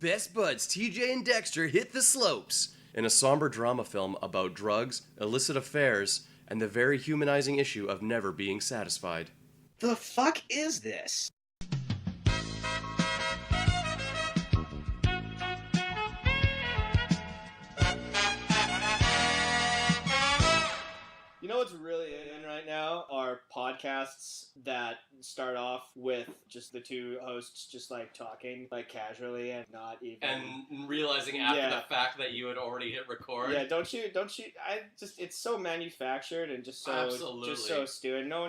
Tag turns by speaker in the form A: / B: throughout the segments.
A: Best buds TJ and Dexter hit the slopes in a somber drama film about drugs, illicit affairs, and the very humanizing issue of never being satisfied.
B: The fuck is this? You know what's really in right now are podcasts that start off with just the two hosts just like talking like casually and not even
C: and realizing after the fact that you had already hit record.
B: Yeah, don't you it's so manufactured and just so stupid. No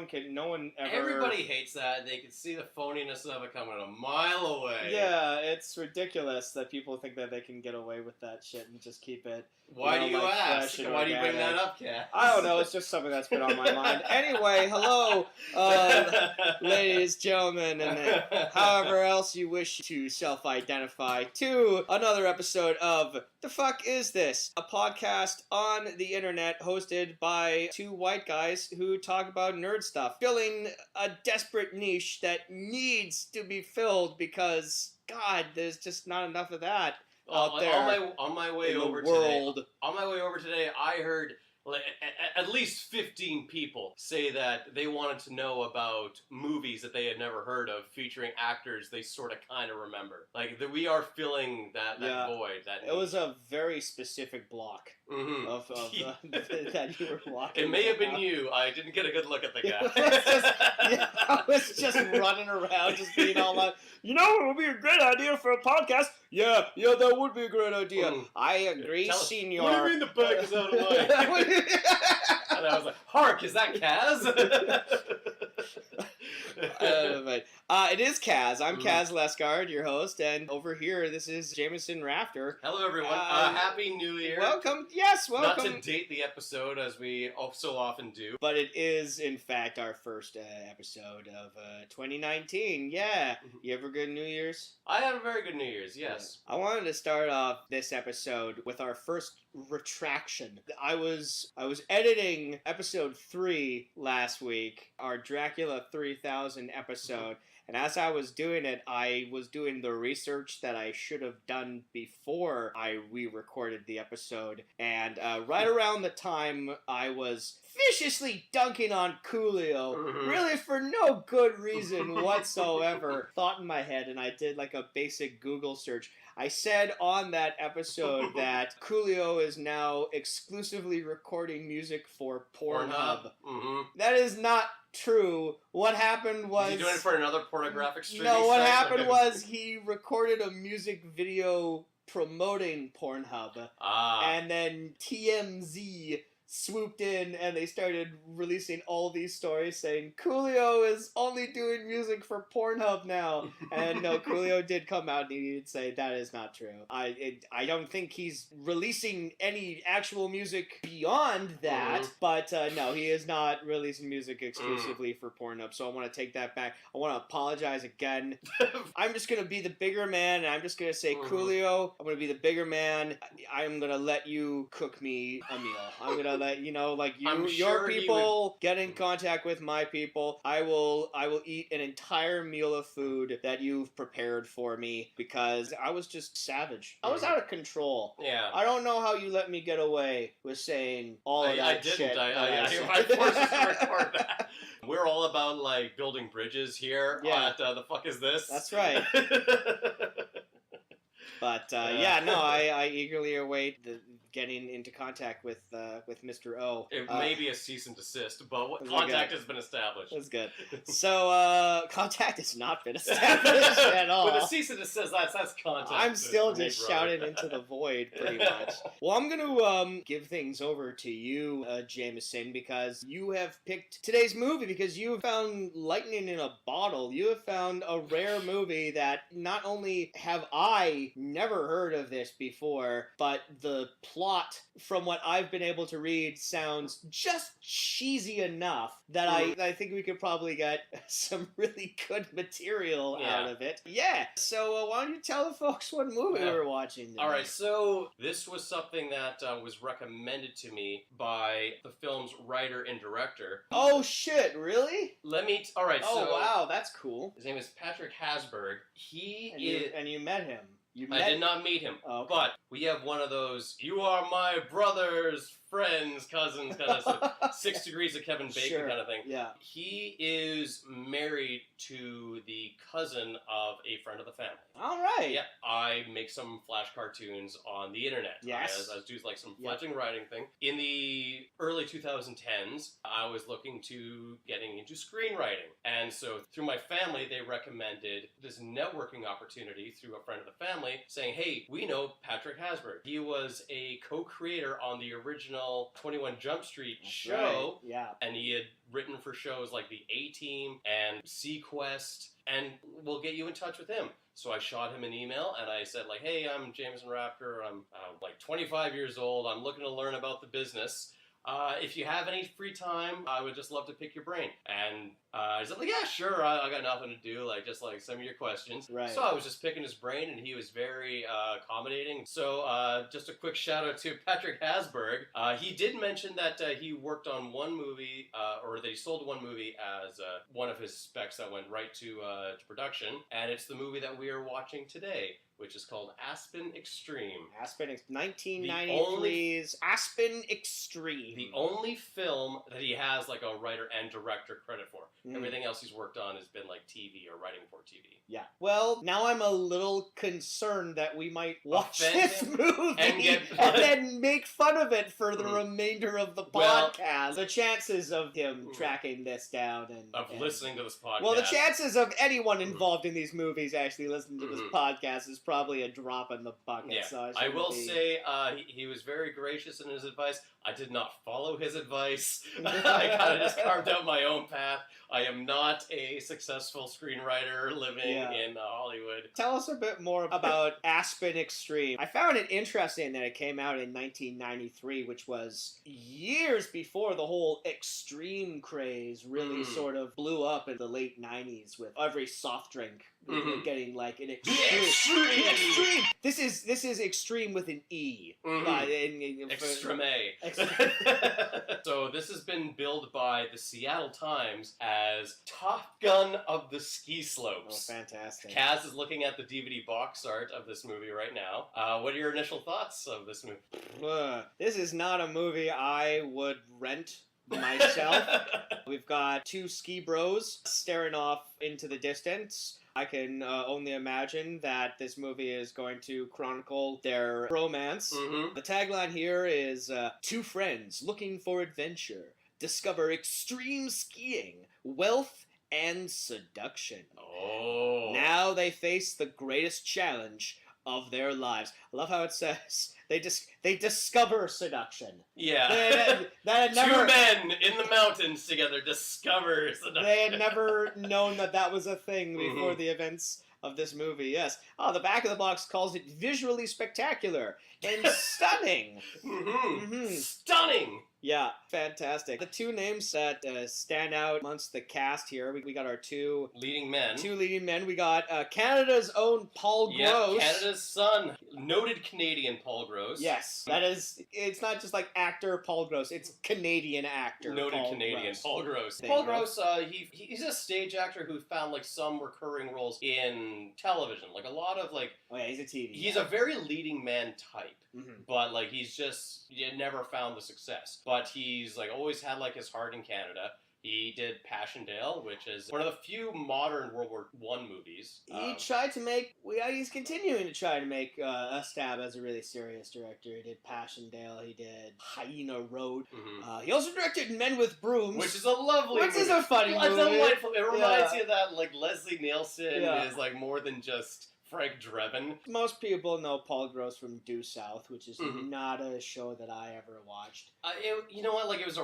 B: one ever.
C: Everybody hates that. They can see the phoniness of it coming a mile away.
B: Yeah, it's ridiculous that people think that they can get away with that shit and just keep it.
C: Why do you ask? Why do you bring that up, Kat?
B: I don't know. It's just something that's been on my mind. Anyway, hello, ladies, gentlemen, and however else you wish to self-identify, to another episode of The Fuck Is This? A podcast on the internet hosted by two white guys who talk about nerd stuff, filling a desperate niche that needs to be filled because, God, there's just not enough of that. Out there
C: on my way over today, I heard at least 15 people say that they wanted to know about movies that they had never heard of featuring actors they sort of kind of remember. Like, we are filling that void. It
B: was a very specific block of that you were walking.
C: It may have been you. I didn't get a good look at the guy.
B: I was just running around, just being all like, you know, it would be a great idea for a podcast. Yeah, that would be a great idea. I agree, senor.
C: What do you mean the bag is out of line? And I was like, hark, is that Kaz?
B: It is Kaz. I'm Kaz Lesgard, your host, and over here, this is Jameson Rafter.
C: Hello, everyone. Happy New Year.
B: Welcome. Yes, welcome.
C: Not to date the episode, as we so often do.
B: But it is, in fact, our first episode of 2019. Yeah. You have a good New Year's?
C: I had a very good New Year's, yes.
B: I wanted to start off this episode with our first retraction. I was editing episode 3 last week, our Dracula 3000 episode, and as I was doing it, I was doing the research that I should have done before we recorded the episode, and right around the time I was viciously dunking on Coolio, really for no good reason whatsoever, thought in my head, and I did like a basic Google search. I said on that episode that Coolio is now exclusively recording music for Pornhub. That is not true. What happened was...
C: Is he doing it for another pornographic streaming
B: No, what
C: site?
B: happened was he recorded a music video promoting Pornhub. And then TMZ swooped in and they started releasing all these stories saying Coolio is only doing music for Pornhub now. And no, Coolio did come out and he did say that is not true. I don't think he's releasing any actual music beyond that, but no, he is not releasing music exclusively for Pornhub, so I want to take that back. I want to apologize again. I'm just going to be the bigger man, and I'm just going to say, Coolio, I'm going to be the bigger man. I'm going to let you cook me a meal. I'm going to let your people get in contact with my people. I will eat an entire meal of food that you've prepared for me because I was just savage. I was out of control.
C: Yeah.
B: I don't know how you let me get away with saying all of that shit.
C: I forced us to record that. We're all about like building bridges here at The Fuck Is This?
B: That's right. But I eagerly await getting into contact with Mr. O.
C: It may be a cease and desist, but contact has been established.
B: That's good. So contact has not been established at all.
C: With a cease and desist, that's contact.
B: I'm still just shouting into the void, pretty much. Well, I'm going to give things over to you, Jameson, because you have picked today's movie because you have found lightning in a bottle. You have found a rare movie that not only have I never heard of this before, but the plot, from what I've been able to read, sounds just cheesy enough that I think we could probably get some really good material out of it. Yeah. So why don't you tell the folks what movie we're watching today?
C: All right. So this was something that was recommended to me by the film's writer and director.
B: Oh shit! Really?
C: All right.
B: Oh wow, that's cool.
C: His name is Patrick Hasberg.
B: And you met him.
C: I did not meet him,
B: Oh, okay.
C: but we have one of those, you are my brother's friends, cousins, kind of 6 degrees of Kevin Bacon kind of thing.
B: Yeah.
C: He is married to the cousin of a friend of the family.
B: All right.
C: Yeah, I make some flash cartoons on the internet.
B: Yes.
C: I do like some fledgling writing thing. In the early 2010s, I was looking to getting into screenwriting. And so through my family, they recommended this networking opportunity through a friend of the family saying, hey, we know Patrick Hasberg. He was a co-creator on the original 21 Jump Street show.
B: Right. Yeah.
C: And he had written for shows like The A-Team and Sequest, and we'll get you in touch with him. So I shot him an email and I said, like, hey, I'm Jameson Raptor. I'm like 25 years old. I'm looking to learn about the business. If you have any free time, I would just love to pick your brain. And he's like, yeah, sure, I got nothing to do, like, just like some of your questions.
B: Right.
C: So I was just picking his brain, and he was very accommodating. So just a quick shout out to Patrick Hasberg. He did mention that he worked on one movie, or that he sold one movie as one of his specs that went right to production, and it's the movie that we are watching today, which is called Aspen Extreme.
B: 1993's Aspen Extreme.
C: The only film that he has like a writer and director credit for. Everything else he's worked on has been like TV or writing for TV.
B: Yeah. Well, now I'm a little concerned that we might watch this movie and then make fun of it for the remainder of the podcast. The chances of him tracking this down and
C: listening to this podcast.
B: Well, the chances of anyone involved in these movies actually listening to this podcast is probably a drop in the bucket.
C: Yeah.
B: So
C: I will say he was very gracious in his advice. I did not follow his advice. I kind of just carved out my own path. I am not a successful screenwriter living in Hollywood.
B: Tell us a bit more about Aspen Extreme. I found it interesting that it came out in 1993, which was years before the whole extreme craze really sort of blew up in the late 90s with every soft drink getting like an extreme. This is extreme with an E.
C: Extreme. So this has been billed by the Seattle Times as Top Gun of the Ski Slopes.
B: Oh, fantastic.
C: Kaz is looking at the DVD box art of this movie right now. What are your initial thoughts of this movie?
B: This is not a movie I would rent myself. We've got two ski bros staring off into the distance. I can only imagine that this movie is going to chronicle their romance. The tagline here is, two friends looking for adventure discover extreme skiing, wealth, and seduction.
C: Oh.
B: Now they face the greatest challenge of their lives. I love how it says they discover seduction.
C: Yeah.
B: Never,
C: two men in the mountains together discover seduction.
B: They had never known that was a thing before the events of this movie, yes. Oh, the back of the box calls it visually spectacular and stunning.
C: Stunning!
B: Yeah, fantastic. The two names that stand out amongst the cast here, we got our two
C: leading men.
B: We got Canada's own Paul Gross.
C: Canada's son. Noted Canadian Paul Gross.
B: Yes, it's not just like actor Paul Gross, it's Canadian actor
C: Noted
B: Paul
C: Canadian
B: Gross.
C: Paul Gross. Paul Gross, he's a stage actor who found like some recurring roles in television. Like a lot of like...
B: Oh yeah, he's a TV
C: He's a very leading man type. But like he's just never found the success. But he's like always had like his heart in Canada. He did Passchendaele, which is one of the few modern World War I movies.
B: He tried to make... he's continuing to try to make a stab as a really serious director. He did Passchendaele. He did Hyena Road. He also directed Men with Brooms.
C: Which is a lovely movie.
B: Which is a funny movie.
C: It's delightful. It reminds you of that, like, Leslie Nielsen is, like, more than just... Frank Drebin.
B: Most people know Paul Gross from Due South, which is not a show that I ever watched.
C: You know what? Like it was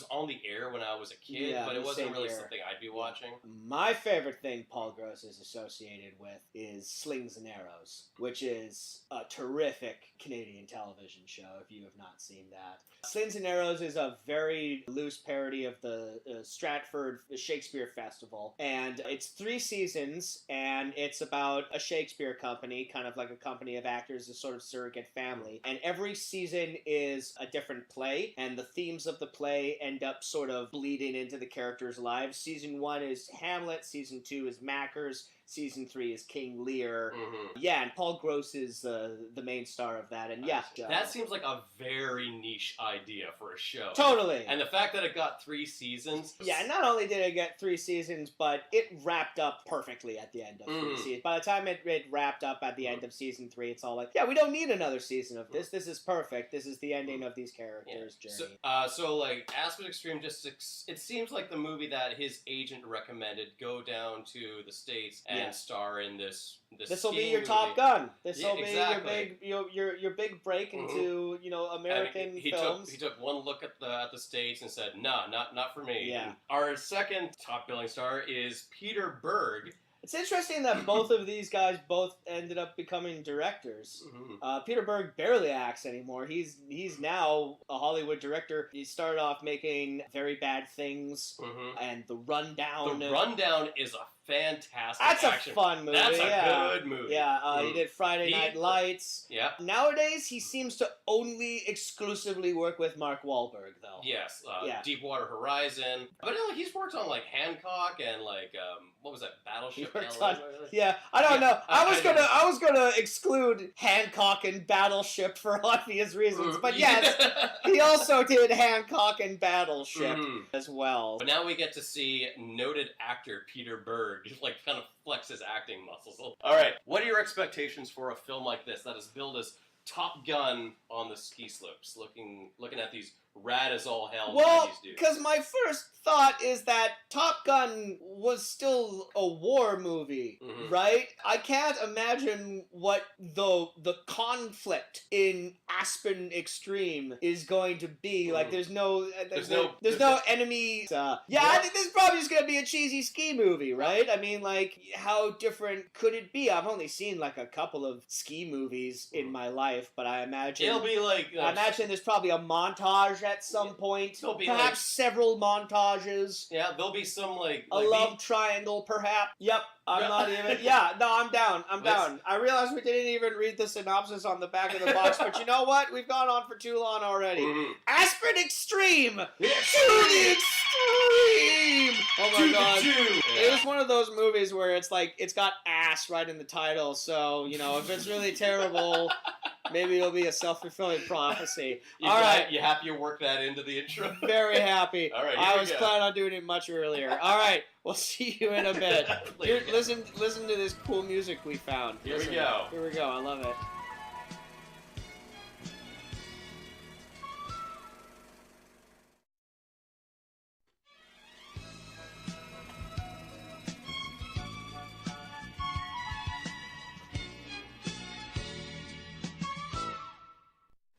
C: on the air when I was a kid, but it wasn't really something I'd be watching.
B: My favorite thing Paul Gross is associated with is Slings and Arrows, which is a terrific Canadian television show. If you have not seen that, Slings and Arrows is a very loose parody of the Stratford Shakespeare Festival, and it's 3 seasons, and it's about a Shakespeare company, kind of like a company of actors, a sort of surrogate family. And every season is a different play, and the themes of the play end up sort of bleeding into the characters' lives. Season 1 is Hamlet, Season 2 is Mackers, season 3 is King Lear.
C: Mm-hmm.
B: Yeah, and Paul Gross is the main star of that. And yeah,
C: that seems like a very niche idea for a show.
B: Totally.
C: And the fact that it got 3 seasons.
B: Yeah, not only did it get 3 seasons, but it wrapped up perfectly at the end of 3 seasons. By the time it wrapped up at the end of season 3, it's all like, yeah, we don't need another season of this. This is perfect. This is the ending of these characters' journey.
C: So like Aspen Extreme, it seems like the movie that his agent recommended go down to the States and star in this.
B: This will be your
C: movie.
B: Top Gun. This will
C: exactly.
B: be your big break into American films.
C: He took one look at the States and said, "No, not for me."
B: Yeah.
C: And our second top billing star is Peter Berg.
B: It's interesting that both of these guys both ended up becoming directors.
C: Mm-hmm.
B: Peter Berg barely acts anymore. He's now a Hollywood director. He started off making Very Bad Things and The Rundown.
C: The Rundown is a fantastic
B: That's
C: action.
B: A fun movie.
C: That's a good movie.
B: Yeah, he did Friday Night Lights.
C: Yeah.
B: Nowadays, he seems to only exclusively work with Mark Wahlberg, though.
C: Yes. Deepwater Horizon. But he's worked on like Hancock and like what was that, Battleship?
B: Yeah, I don't know. I was gonna exclude Hancock and Battleship for obvious reasons, but yes, he also did Hancock and Battleship as well.
C: But now we get to see noted actor Peter Berg just like kind of flex his acting muscles. All right, what are your expectations for a film like this that is billed as Top Gun on the ski slopes, looking at these rad as all hell.
B: Well, because my first thought is that Top Gun was still a war movie, right? I can't imagine what the conflict in Aspen Extreme is going to be. Like, there's no enemies. I think this is probably just gonna be a cheesy ski movie, right? I mean, like, how different could it be? I've only seen like a couple of ski movies in my life, but I imagine
C: it'll be like
B: I imagine there's probably a montage at some point. Perhaps several montages.
C: Yeah, there'll be some like
B: a love triangle, perhaps. Yep. I'm not even. Yeah, no, I'm down. I'm down. I realize we didn't even read the synopsis on the back of the box, but you know what? We've gone on for too long already. Aspen Extreme! To the extreme! Oh my god. It was one of those movies where it's like, it's got ass right in the title, so, if it's really terrible, maybe it'll be a self-fulfilling prophecy. All right.
C: You happy you worked that into the intro?
B: Very happy.
C: All right,
B: I was planning on doing it much earlier. All right. We'll see you in a bit. Listen to this cool music we found.
C: Here we go.
B: Here we go. I love it.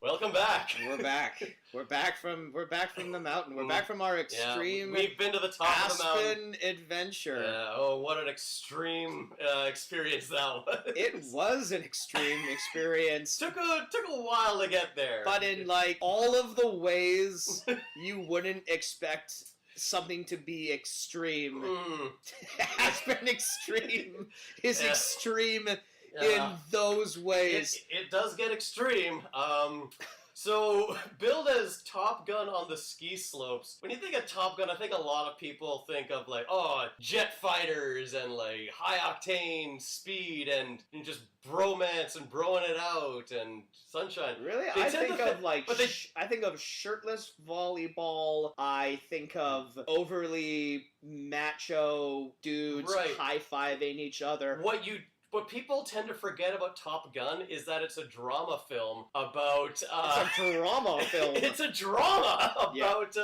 C: Welcome back.
B: We're back. We're back from the mountain. We're back from our extreme.
C: We've been to the top of the mountain.
B: Aspen adventure.
C: Oh, what an extreme experience that was.
B: It was an extreme experience.
C: Took a while to get there.
B: But in like all of the ways you wouldn't expect something to be extreme. Aspen Extreme is extreme. In those ways.
C: It does get extreme. So, billed as Top Gun on the ski slopes. When you think of Top Gun, I think a lot of people think of like, jet fighters and like high octane speed and just bromance and broing it out and sunshine.
B: Really? I think of shirtless volleyball. I think of overly macho dudes high-fiving each other.
C: What people tend to forget about Top Gun is that it's a drama film about...
B: it's a drama film.
C: It's a drama about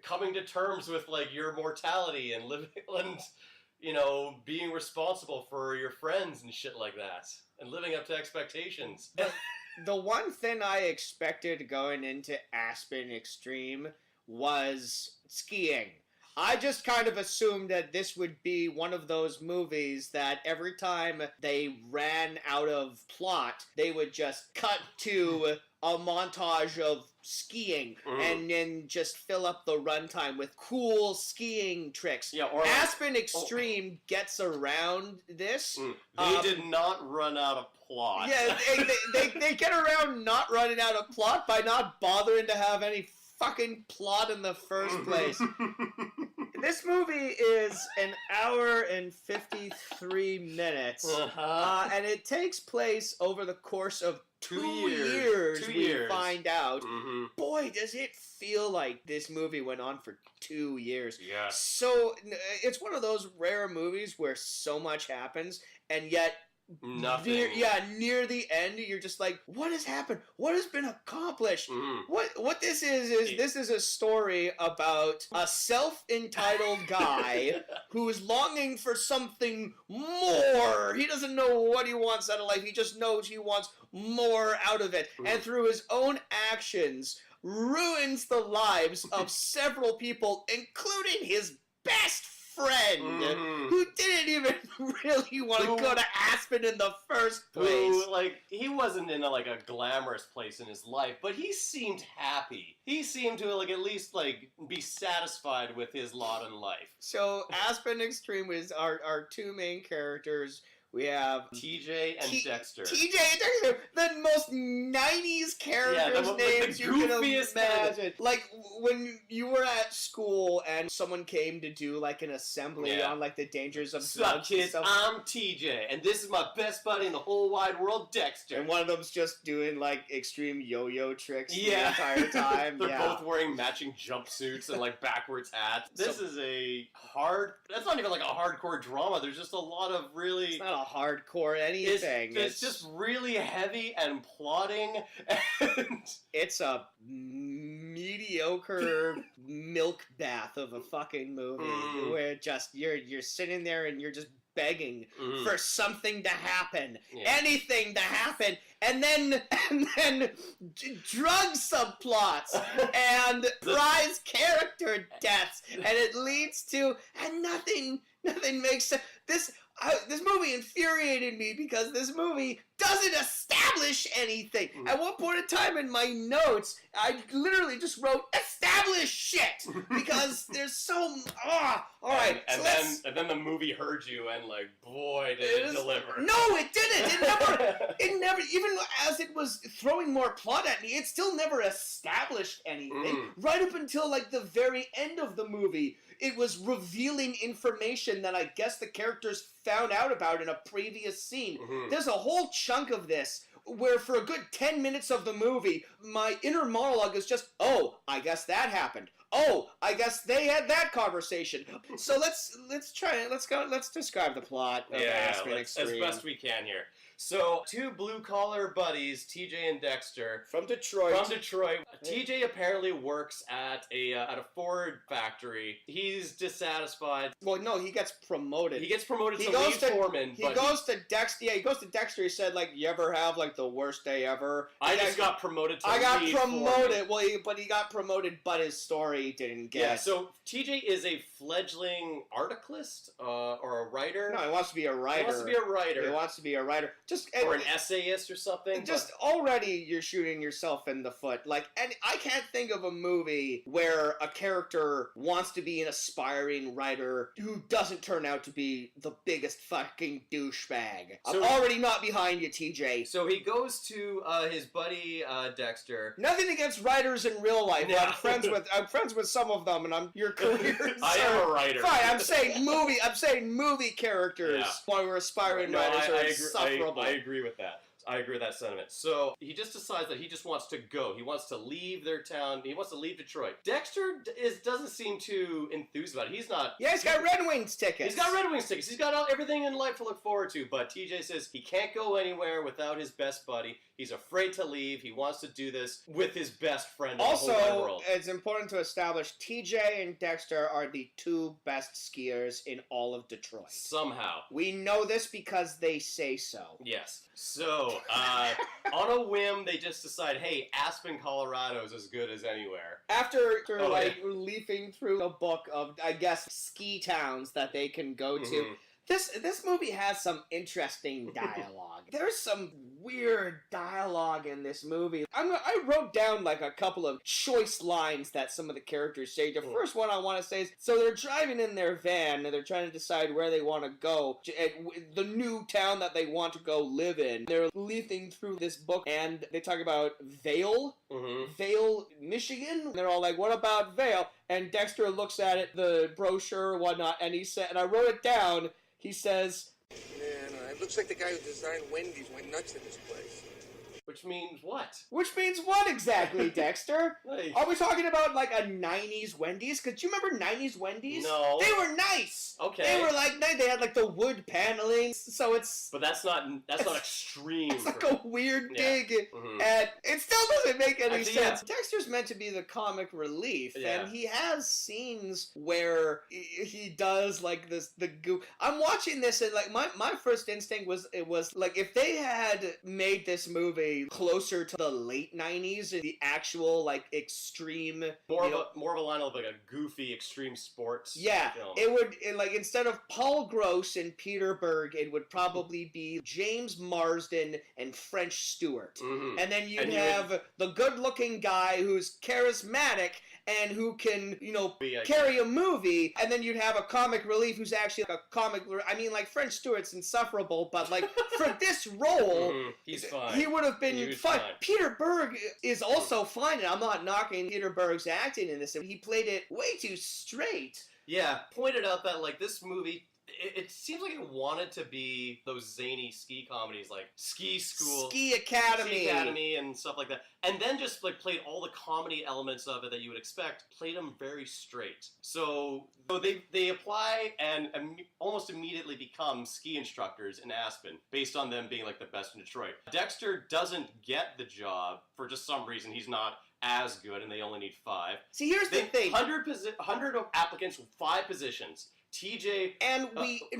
C: coming to terms with, like, your mortality and living and, being responsible for your friends and shit like that. And living up to expectations.
B: The one thing I expected going into Aspen Extreme was skiing. I just kind of assumed that this would be one of those movies that every time they ran out of plot, they would just cut to a montage of skiing and then just fill up the runtime with cool skiing tricks.
C: Yeah,
B: Aspen Extreme gets around this.
C: They did not run out of plot.
B: Yeah, they get around not running out of plot by not bothering to have any fucking plot in the first place. This movie is an hour and 53 minutes, and it takes place over the course of 2 years. We find out. Mm-hmm. Boy, does it feel like this movie went on for 2 years.
C: Yeah.
B: So it's one of those rare movies where so much happens, and yet
C: nothing.
B: Near the end, you're just like, what has happened? What has been accomplished?
C: Mm-hmm.
B: What this is this is a story about a self-entitled guy who is longing for something more. He doesn't know what he wants out of life. He just knows he wants more out of it. Mm-hmm. And through his own actions, ruins the lives of several people, including his best friend, who didn't even really want to go to Aspen in the first place.
C: He wasn't in a glamorous place in his life, but he seemed happy. He seemed to at least be satisfied with his lot in life.
B: So Aspen Extreme is our two main characters. We have
C: TJ and Dexter.
B: TJ and Dexter, the most 90s characters names you can imagine. Like when you were at school and someone came to do an assembly on the dangers of drugs.
C: Kids, I'm TJ, and this is my best buddy in the whole wide world, Dexter.
B: And one of them's just doing extreme yo-yo tricks the entire time.
C: They're both wearing matching jumpsuits and backwards hats. This is that's not even a hardcore drama. There's just a lot of really...
B: It's not a hardcore anything.
C: It's just really heavy and plotting, and
B: it's a mediocre milk bath of a fucking movie where just you're sitting there and you're just begging for something to happen, anything to happen, and then drug subplots and prize character deaths, and it leads to nothing makes sense. This movie infuriated me because this movie doesn't establish anything. At one point in time in my notes, I literally just wrote "establish shit" because there's so all right.
C: And then the movie heard you and boy did it deliver.
B: No, it didn't. It never. Even as it was throwing more plot at me, it still never established anything. Right up until the very end of the movie. It was revealing information that I guess the characters found out about in a previous scene. There's a whole chunk of this where for a good 10 minutes of the movie, my inner monologue is just, oh, I guess that happened. Oh, I guess they had that conversation. So let's describe the plot of Aspen Extreme.
C: As best we can here. So, two blue-collar buddies, TJ and Dexter.
B: From Detroit.
C: TJ apparently works at a Ford factory. He's dissatisfied.
B: Well, no, he gets promoted.
C: He gets promoted to lead foreman.
B: He goes to Dexter. Yeah, he goes to Dexter. He said, you ever have, the worst day ever?
C: I just got promoted to lead
B: foreman. I got promoted.
C: Foreman.
B: Well, he got promoted, but his story didn't get...
C: Yeah, so TJ is a fledgling articlist or a writer.
B: No, he wants to be a writer. He wants to be a writer.
C: Or an essayist or something.
B: Already you're shooting yourself in the foot. And I can't think of a movie where a character wants to be an aspiring writer who doesn't turn out to be the biggest fucking douchebag. I'm already not behind you, TJ.
C: So he goes to his buddy Dexter.
B: Nothing against writers in real life. No. I'm friends with some of them, and your career.
C: I am a writer.
B: Fine, I'm saying movie characters. While we're aspiring writers are insufferable.
C: I agree with that. I agree with that sentiment. So he just decides that he just wants to go. He wants to leave their town. He wants to leave Detroit. Dexter doesn't seem too enthused about it. He's not.
B: Yeah, he's got Red Wings tickets.
C: He's got everything in life to look forward to. But TJ says he can't go anywhere without his best buddy. He's afraid to leave. He wants to do this with his best friend in the whole wide world.
B: Also, it's important to establish TJ and Dexter are the two best skiers in all of Detroit.
C: Somehow.
B: We know this because they say so.
C: Yes. So, on a whim, they just decide, hey, Aspen, Colorado is as good as anywhere.
B: After leafing through a book of, I guess, ski towns that they can go to, this movie has some interesting dialogue. There's some weird dialogue in this movie. I wrote down like a couple of choice lines that some of the characters say. The first one I want to say is, so they're driving in their van and they're trying to decide where they want to go, the new town that they want to go live in. They're leafing through this book and they talk about Vale, Vale, Michigan. And they're all like, what about Vale? And Dexter looks at it, the brochure, whatnot, and he said, and I wrote it down, he says,
D: Man, it looks like the guy who designed Wendy's went nuts in this place.
C: Which means what?
B: Which means what exactly, Dexter?
C: Like,
B: Are we talking about like a 90s Wendy's? Because you remember 90s Wendy's?
C: No.
B: They were nice!
C: Okay.
B: They were like nice. They had like the wood paneling, so it's...
C: But that's not extreme.
B: It's like a weird dig,
C: Mhm.
B: and it still doesn't make any
C: Actually,
B: sense. Dexter's meant to be the comic relief, and he has scenes where he does like the goo. I'm watching this, and like my first instinct was like if they had made this movie closer to the late 90s, the actual like extreme,
C: more of a line of like a goofy extreme sports. Film.
B: It would like instead of Paul Gross and Peter Berg, it would probably be James Marsden and French Stewart. And then you'd have the good-looking guy who's charismatic and who can, carry a movie, and then you'd have a comic relief who's actually like a comic. I mean, like French Stewart's insufferable, but like for this role,
C: he's fine.
B: He would have been fine. Peter Berg is also fine, and I'm not knocking Peter Berg's acting in this. He played it way too straight.
C: Yeah, pointed out that like this movie, it seems like it wanted to be those zany ski comedies like Ski School,
B: Ski Academy,
C: and stuff like that, and then just like played all the comedy elements of it that you would expect, played them very straight. So they apply and almost immediately become ski instructors in Aspen based on them being like the best in Detroit. Dexter doesn't get the job for just some reason. He's not as good, and they only need 5.
B: See, here's the thing:
C: 100 applicants, 5 positions. TJ
B: and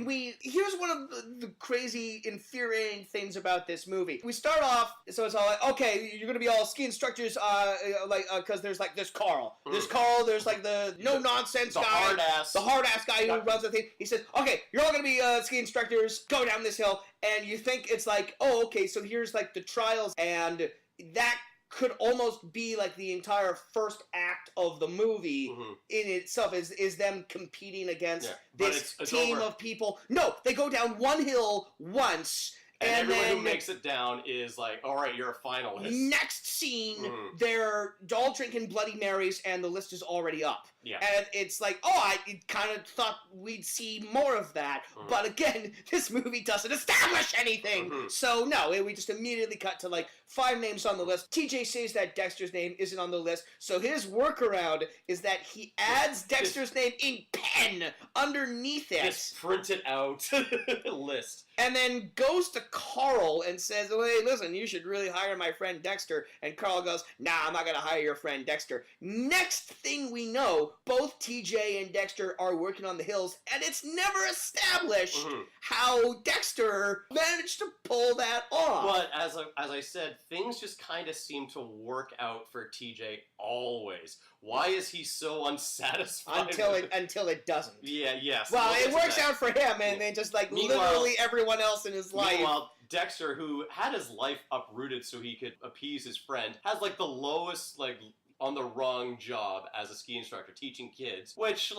B: we here's one of the crazy infuriating things about this movie. We start off, so it's all like, okay, you're gonna be all ski instructors, because there's like this Carl, there's like the no nonsense guy, the hard ass guy who runs the thing. He says, okay, you're all gonna be ski instructors, go down this hill, and you think it's like, oh, okay, so here's like the trials, and that could almost be like the entire first act of the movie in itself is them competing against this team of people. No, they go down one hill once.
C: And everyone who makes it down is like, all right, you're a finalist.
B: Next scene, they're all drinking Bloody Marys, and the list is already up.
C: Yeah.
B: And it's like, oh, I kind of thought we'd see more of that. But again, this movie doesn't establish anything. So, no, we just immediately cut to, like, 5 names on the list. TJ says that Dexter's name isn't on the list. So his workaround is that he adds Dexter's name in pen underneath it.
C: This printed out list.
B: And then goes to Carl and says, oh, hey, listen, you should really hire my friend Dexter. And Carl goes, nah, I'm not going to hire your friend Dexter. Next thing we know, both TJ and Dexter are working on the hills, and it's never established how Dexter managed to pull that off.
C: But as I said, things just kind of seem to work out for TJ always. Why is he so unsatisfied?
B: Until it doesn't.
C: Yeah, yes.
B: Well, it works out for him, and then just like literally everyone else in his life.
C: Meanwhile, Dexter, who had his life uprooted so he could appease his friend, has like the lowest on the wrong job as a ski instructor teaching kids, which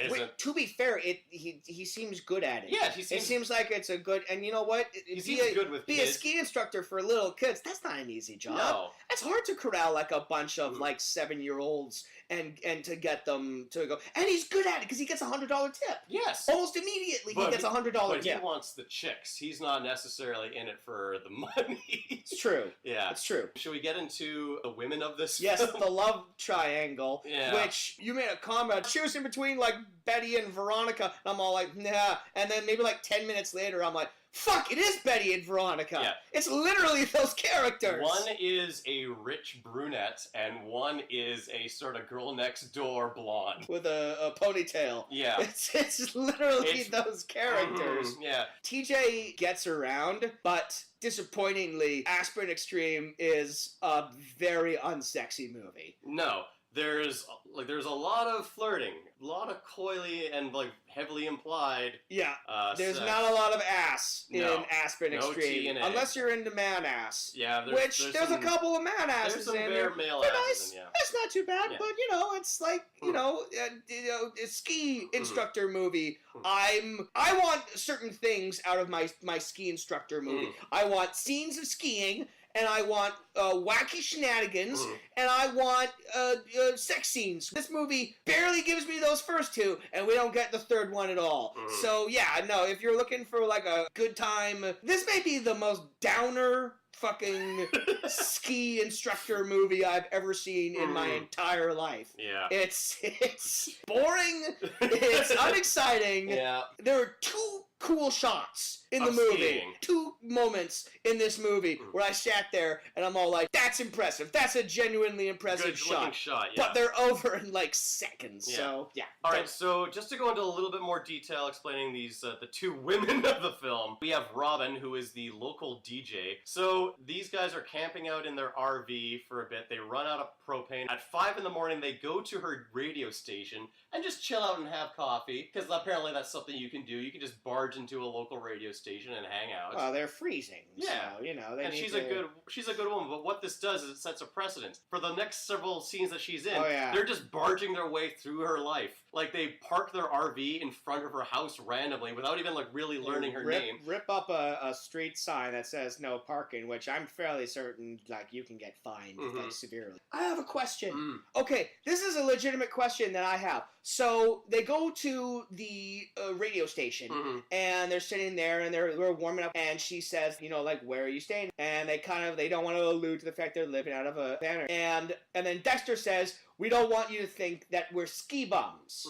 C: isn't.
B: To be fair, he seems good at it.
C: Yeah,
B: it seems like it's a good. And you know what?
C: He seems good with kids.
B: Be a ski instructor for little kids. That's not an easy job.
C: No,
B: it's hard to corral like a bunch of 7-year-olds and to get them to go. And he's good at it because he gets $100 tip.
C: Yes,
B: almost immediately he gets $100 tip.
C: But he wants the chicks. He's not necessarily in it for the money.
B: It's true.
C: Yeah,
B: it's true.
C: Should we get into the women of this?
B: Yes,
C: film?
B: the love triangle.
C: Yeah.
B: Which you made a comment choosing between like Betty and Veronica, and I'm all like, nah. And then maybe like 10 minutes later, I'm like, fuck, it is Betty and Veronica.
C: Yeah.
B: It's literally those characters.
C: One is a rich brunette, and one is a sort of girl next door blonde.
B: With a ponytail.
C: Yeah.
B: It's literally those characters.
C: Yeah.
B: TJ gets around, but disappointingly, Aspen Extreme is a very unsexy movie.
C: No. there's a lot of flirting, a lot of coyly and like heavily implied.
B: Yeah, there's
C: sex.
B: not a lot of ass in Aspen
C: No
B: Extreme,
C: TNA.
B: unless you're into man ass.
C: Yeah,
B: there's a couple of man asses
C: there's some
B: in
C: bare
B: there.
C: male
B: They're
C: asses
B: nice.
C: in, yeah.
B: That's not too bad,
C: Yeah.
B: but it's like a ski instructor movie. I want certain things out of my ski instructor movie. I want scenes of skiing, and I want wacky shenanigans, and I want sex scenes. This movie barely gives me those first two, and we don't get the third one at all. So yeah, no, if you're looking for like a good time, this may be the most downer fucking ski instructor movie I've ever seen in my entire life.
C: Yeah.
B: It's boring, it's unexciting.
C: Yeah.
B: There are two cool shots in the
C: Of
B: movie.
C: skiing.
B: Two moments in this movie where I sat there and I'm all like, that's impressive. That's a genuinely impressive
C: Good looking
B: shot.
C: shot, yeah.
B: But they're over in like seconds.
C: Yeah.
B: So yeah.
C: Alright, so just to go into a little bit more detail explaining these the two women of the film, we have Robin, who is the local DJ. So these guys are camping out in their RV for a bit. They run out of propane. At 5 in the morning, they go to her radio station and just chill out and have coffee, because apparently that's something you can do. You can just barge into a local radio station and hang out.
B: Well, they're freezing.
C: Yeah.
B: So, they
C: And
B: need
C: she's
B: to...
C: a good woman, but what this does is it sets a precedent. For the next several scenes that she's in,
B: Oh, yeah.
C: they're just barging their way through her life. Like, they park their RV in front of her house randomly without even, like, really learning her name.
B: Rip up a street sign that says no parking, which I'm fairly certain, like, you can get fined like, severely. I have a question. Okay, this is a legitimate question that I have. So, they go to the radio station, and they're sitting there, and they're warming up, and she says, like, where are you staying? And they don't want to allude to the fact they're living out of a van. And then Dexter says, we don't want you to think that we're ski bums.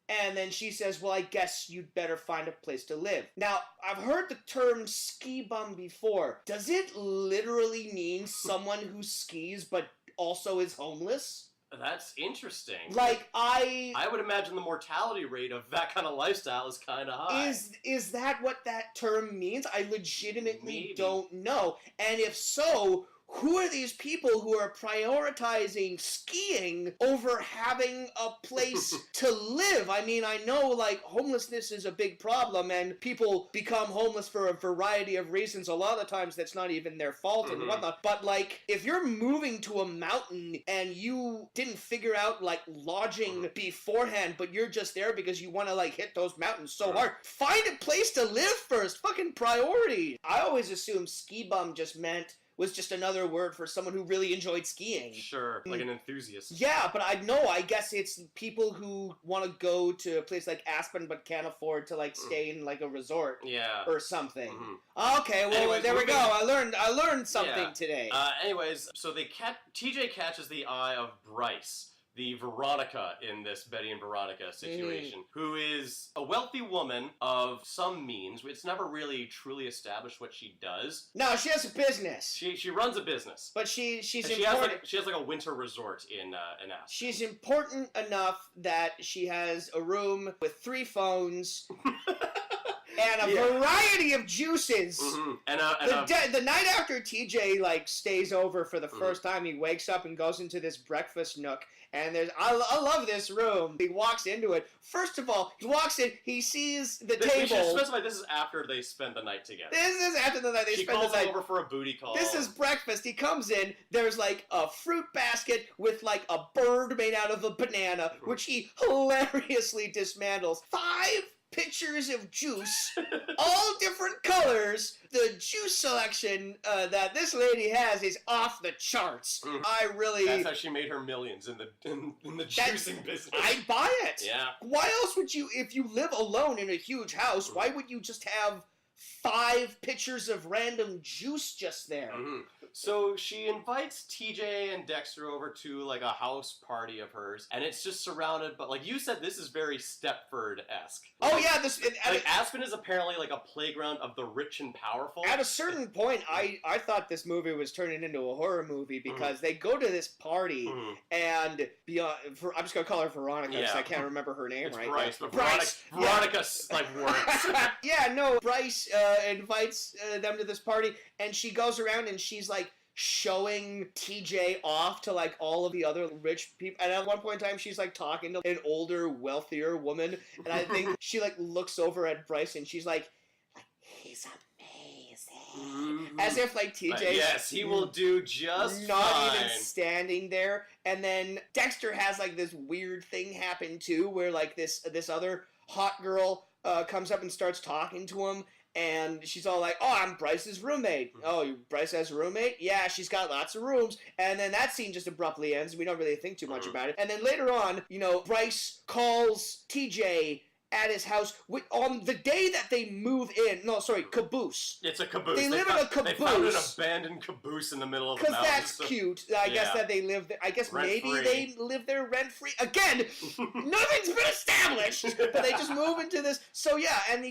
B: And then she says, well, I guess you'd better find a place to live. Now, I've heard the term ski bum before. Does it literally mean someone who skis but also is homeless?
C: That's interesting.
B: Like, I
C: would imagine the mortality rate of that kind of lifestyle is kind of high.
B: Is that what that term means? I legitimately
C: Maybe.
B: don't know. And if so, who are these people who are prioritizing skiing over having a place to live? I mean, I know, like, homelessness is a big problem, and people become homeless for a variety of reasons. A lot of the times that's not even their fault and whatnot. But, like, if you're moving to a mountain and you didn't figure out, like, lodging beforehand, but you're just there because you want to, like, hit those mountains so hard, find a place to live first. Fucking priority. I always assumed ski bum was just another word for someone who really enjoyed skiing.
C: Sure, like an enthusiast.
B: Yeah, but I guess it's people who want to go to a place like Aspen but can't afford to like stay in like a resort or something. Okay, well,
C: Anyways,
B: there we go. I learned something today.
C: Anyways, so TJ catches the eye of Bryce, the Veronica in this Betty and Veronica situation, who is a wealthy woman of some means. It's never really truly established what she does.
B: No, she has a business.
C: She runs a business.
B: But she's
C: she
B: important.
C: has like a winter resort in Aspen.
B: She's important enough that she has a room with 3 phones. And a variety of juices. The night after TJ like stays over for the first time, he wakes up and goes into this breakfast nook. And I love this room. He walks into it. First of all, he walks in. He sees the table.
C: We should specify this is after they spend the night together.
B: This is after the night they spend the night.
C: She calls him over for a booty call.
B: This is breakfast. He comes in. There's like a fruit basket with like a bird made out of a banana, which he hilariously dismantles. 5 pitchers of juice, all different colors. The juice selection that this lady has is off the charts.
C: That's how she made her millions in the juicing business.
B: I'd buy it.
C: Yeah.
B: Why else would you, if you live alone in a huge house, why would you just have 5 pitchers of random juice just there?
C: So she invites TJ and Dexter over to like a house party of hers, and it's just surrounded, but like you said, this is very Stepford-esque.
B: Oh yeah,
C: Aspen is apparently like a playground of the rich and powerful.
B: At a certain point, I thought this movie was turning into a horror movie because they go to this party and I'm just gonna call her Veronica because I can't remember her name
C: it's
B: right.
C: Bryce, but
B: Bryce.
C: Veronica like works.
B: Yeah, no. Bryce invites them to this party, and she goes around and she's like showing TJ off to like all of the other rich people. And at one point in time, she's like talking to an older, wealthier woman. And I think she like looks over at Bryce and she's like he's amazing. As if like TJ.
C: Yes, he will do just
B: not
C: fine.
B: even standing there. And then Dexter has like this weird thing happen too, where like this other hot girl comes up and starts talking to him. And she's all like, oh, I'm Bryce's roommate. Oh, Bryce has a roommate? Yeah, she's got lots of rooms. And then that scene just abruptly ends. We don't really think too much about it. And then later on, you know, Bryce calls TJ at his house on the day that they move in. No, sorry, caboose.
C: It's a caboose.
B: They live in a caboose.
C: They found an abandoned caboose in the middle of the mountains.
B: Because that's cute. I guess that they live there. I guess maybe they live there rent-free. Again, nothing's been established, but they just move into this. So yeah, and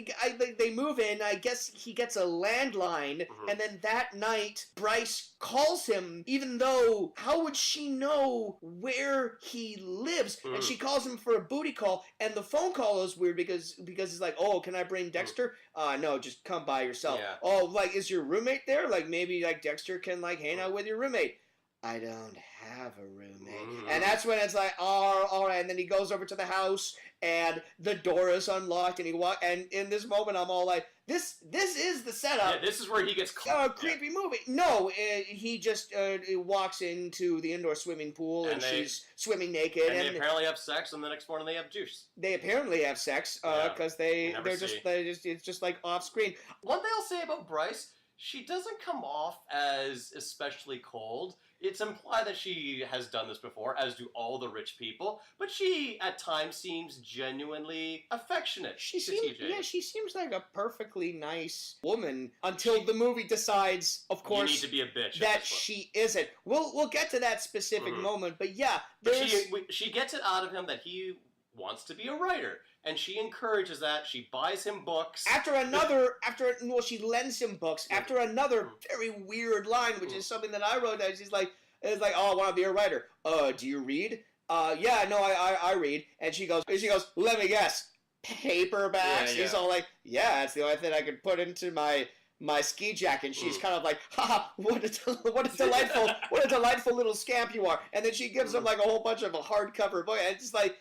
B: they move in. I guess he gets a landline, and then that night, Bryce calls him, even though how would she know where he lives? And she calls him for a booty call, and the phone call is weird because he's like, oh, can I bring Dexter? No, just come by yourself.
C: Yeah.
B: Oh, like, is your roommate there? Like, maybe, like, Dexter can, like, hang out with your roommate. I don't have a roommate. And that's when it's like, oh, all right. And then he goes over to the house, and the door is unlocked, and and in this moment, I'm all like, this is the setup.
C: Yeah, this is where he gets
B: creepy movie. No, he just walks into the indoor swimming pool, and she's swimming naked.
C: And they apparently have sex, and the next morning they have juice.
B: They apparently have sex, because it's just like off screen.
C: One thing I'll say about Bryce, she doesn't come off as especially cold. It's implied that she has done this before, as do all the rich people, but she at times seems genuinely affectionate to TJ.
B: Yeah, she seems like a perfectly nice woman until the movie decides, of course,
C: you need to be a bitch
B: that she isn't. We'll get to that specific moment, but yeah,
C: she gets it out of him that he wants to be a writer. And she encourages that. She buys him books.
B: She lends him books. After another very weird line, which is something that I wrote down. She's like, oh, I want to be a writer. Do you read? Yeah, no, I read. And she goes, let me guess, paperbacks? Yeah. He's all like, yeah, that's the only thing I could put into my ski jacket. And she's kind of like, haha, what a delightful little scamp you are. And then she gives him like a whole bunch of a hardcover book. And it's just like,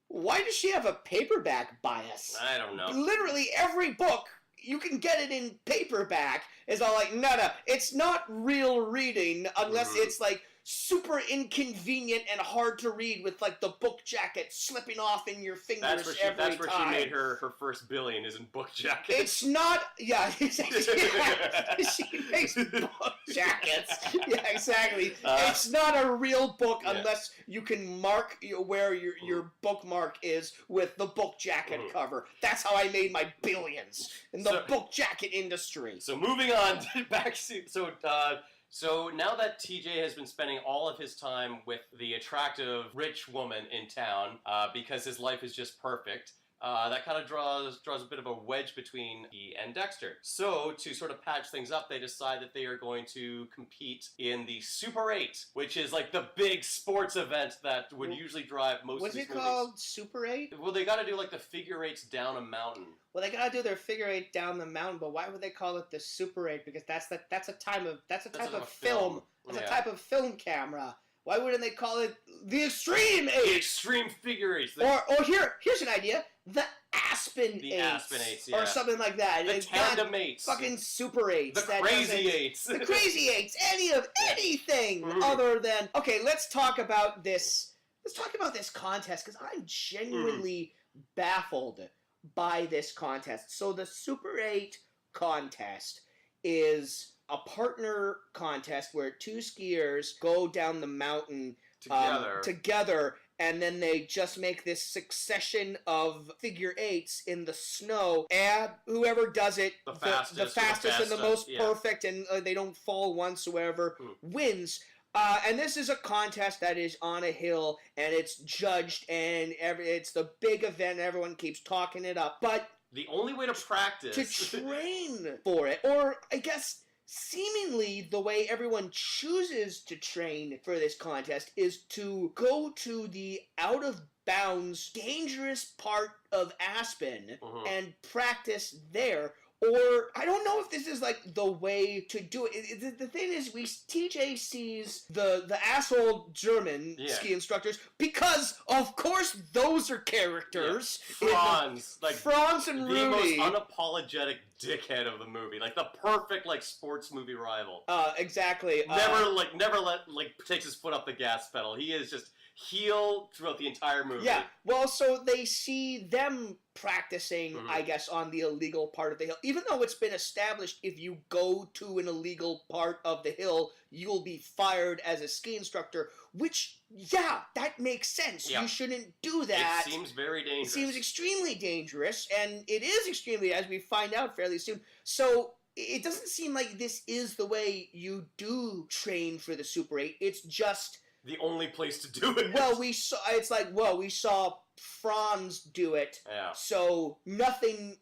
B: why does she have a paperback bias?
C: I don't know.
B: Literally every book, you can get it in paperback, is all like, no, it's not real reading unless it's like super inconvenient and hard to read with like the book jacket slipping off in your fingers every time. That's where
C: she made her first billion, is in book jackets.
B: It's not, yeah, she makes book jackets. Yeah, exactly. It's not a real book unless you can mark where your bookmark is with the book jacket cover. That's how I made my billions in the book jacket industry.
C: So moving on, back to, so now that TJ has been spending all of his time with the attractive rich woman in town because his life is just perfect, that kind of draws a bit of a wedge between he and Dexter. So to sort of patch things up, they decide that they are going to compete in the Super 8, which is like the big sports event that would usually drive most of these movies.
B: What's it called? Super 8?
C: Well, they got to do like the figure eights down a mountain.
B: Well, they gotta do their figure eight down the mountain, but why would they call it the Super 8? Because that's a type of film. That's a type of film camera. Why wouldn't they call it the Extreme 8?
C: The Extreme Figure 8.
B: Or here's an idea: the Aspen 8.
C: The Aspen 8s, yeah.
B: Or something like that.
C: The Tandem 8s.
B: Fucking Super 8s.
C: The Crazy 8s.
B: The Crazy 8s. Anything other than... Okay, let's talk about this. Let's talk about this contest, because I'm genuinely baffled by this contest. So the Super 8 contest is a partner contest where two skiers go down the mountain together, and then they just make this succession of figure eights in the snow, and whoever does it the fastest and the most perfect, and they don't fall once, whoever wins. And this is a contest that is on a hill, and it's judged, and it's the big event, everyone keeps talking it up. But
C: the only way to practice...
B: to train for it, or I guess seemingly the way everyone chooses to train for this contest is to go to the out-of-bounds, dangerous part of Aspen and practice there, or I don't know if this is like the way to do it. The thing is, TJ sees the asshole German ski instructors because, of course, those are characters.
C: Franz,
B: Franz and Rudy,
C: the most unapologetic dickhead of the movie, like the perfect sports movie rival.
B: Exactly.
C: Never takes his foot off the gas pedal. He is just heel throughout the entire movie.
B: Yeah. Well, so they see them practicing, I guess, on the illegal part of the hill. Even though it's been established, if you go to an illegal part of the hill, you'll be fired as a ski instructor, which, that makes sense. You shouldn't do that.
C: It seems very dangerous.
B: It seems extremely dangerous, and it is extremely, as we find out fairly soon. So it doesn't seem like this is the way you do train for the Super 8. It's just
C: the only place to do it.
B: Well, we saw Franz do it.
C: Yeah.
B: So nothing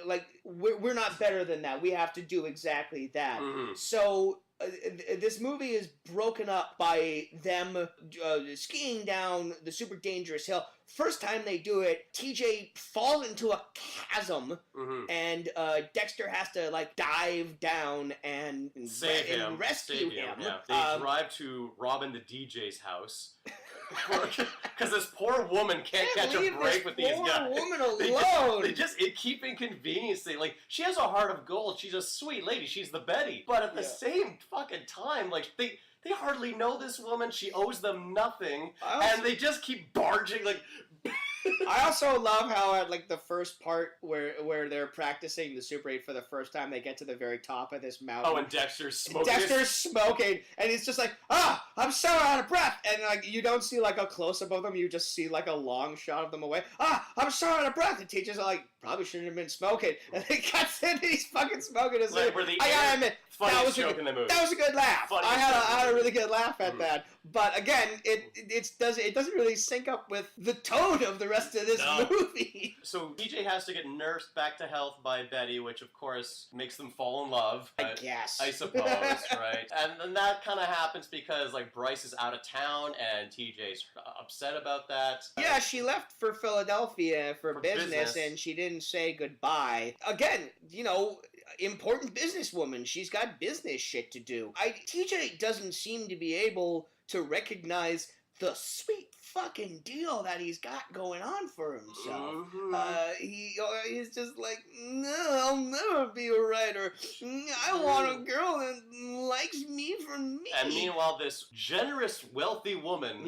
B: like we're not better than that. We have to do exactly that.
C: Mm-hmm.
B: So this movie is broken up by them skiing down the super dangerous hill. First time they do it, TJ falls into a chasm, and Dexter has to dive down and rescue him.
C: Yeah. They drive to Robin the DJ's house. Because this poor woman can't catch a break with these guys.
B: Poor woman alone.
C: They just keep inconveniencing. She has a heart of gold. She's a sweet lady. She's the Betty. But at the same fucking time, they hardly know this woman. She owes them nothing, and they just keep barging.
B: I also love how at the first part where they're practicing the Super 8 for the first time, they get to the very top of this mountain.
C: Oh, and Dexter's smoking.
B: And he's just I'm so out of breath. And you don't see a close up of them, you just see a long shot of them away. I'm so out of breath. And teacher's probably shouldn't have been smoking. And he cuts in and he's fucking smoking his I gotta admit, that was a good laugh. I had a really good laugh at that. But again, it doesn't really sync up with the tone of the rest of this movie.
C: So TJ has to get nursed back to health by Betty, which of course makes them fall in love.
B: I guess.
C: I suppose, right? And then that kind of happens because Bryce is out of town and TJ's upset about that.
B: Yeah, she left for Philadelphia for business, and she didn't say goodbye. Again, important businesswoman. She's got business shit to do. TJ doesn't seem to be able to recognize the sweet fucking deal that he's got going on for himself. He's just no, I'll never be a writer. I want a girl that likes me for me.
C: And meanwhile, this generous, wealthy woman,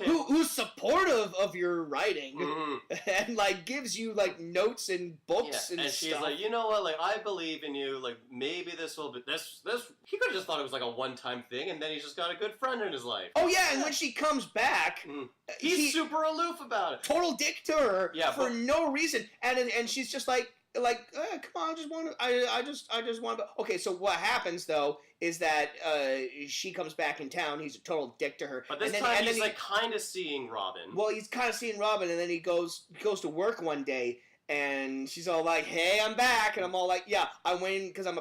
B: who's supportive of your writing and gives you notes and books and
C: she's
B: stuff.
C: You know what? I believe in you. Maybe this will be this. He could have just thought it was a one-time thing, and then he's just got a good friend in his life.
B: Oh yeah, and when she comes back,
C: he's super aloof about it.
B: Total dick to her for no reason, and she's just come on, I just want to. Okay, so what happens though is that she comes back in town. He's a total dick to her.
C: But this time he's kind of seeing Robin.
B: Well, he's kind of seeing Robin, and then he goes to work one day. And she's all hey, I'm back. And I'm all yeah, I went in because I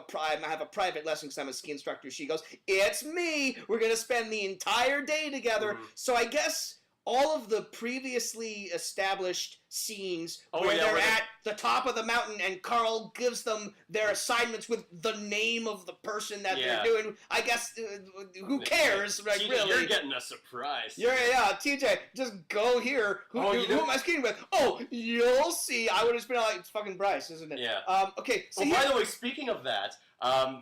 B: have a private lesson because I'm a ski instructor. She goes, it's me. We're going to spend the entire day together. So I guess all of the previously established scenes where they're at the top of the mountain and Carl gives them their assignments with the name of the person that they're doing. I guess, who cares,
C: TJ,
B: really?
C: You're getting a surprise.
B: TJ, just go here. Who am I skiing with? Oh, you'll see. I would have just been it's fucking Bryce, isn't it?
C: Yeah.
B: Okay. So
C: by the way, speaking of that,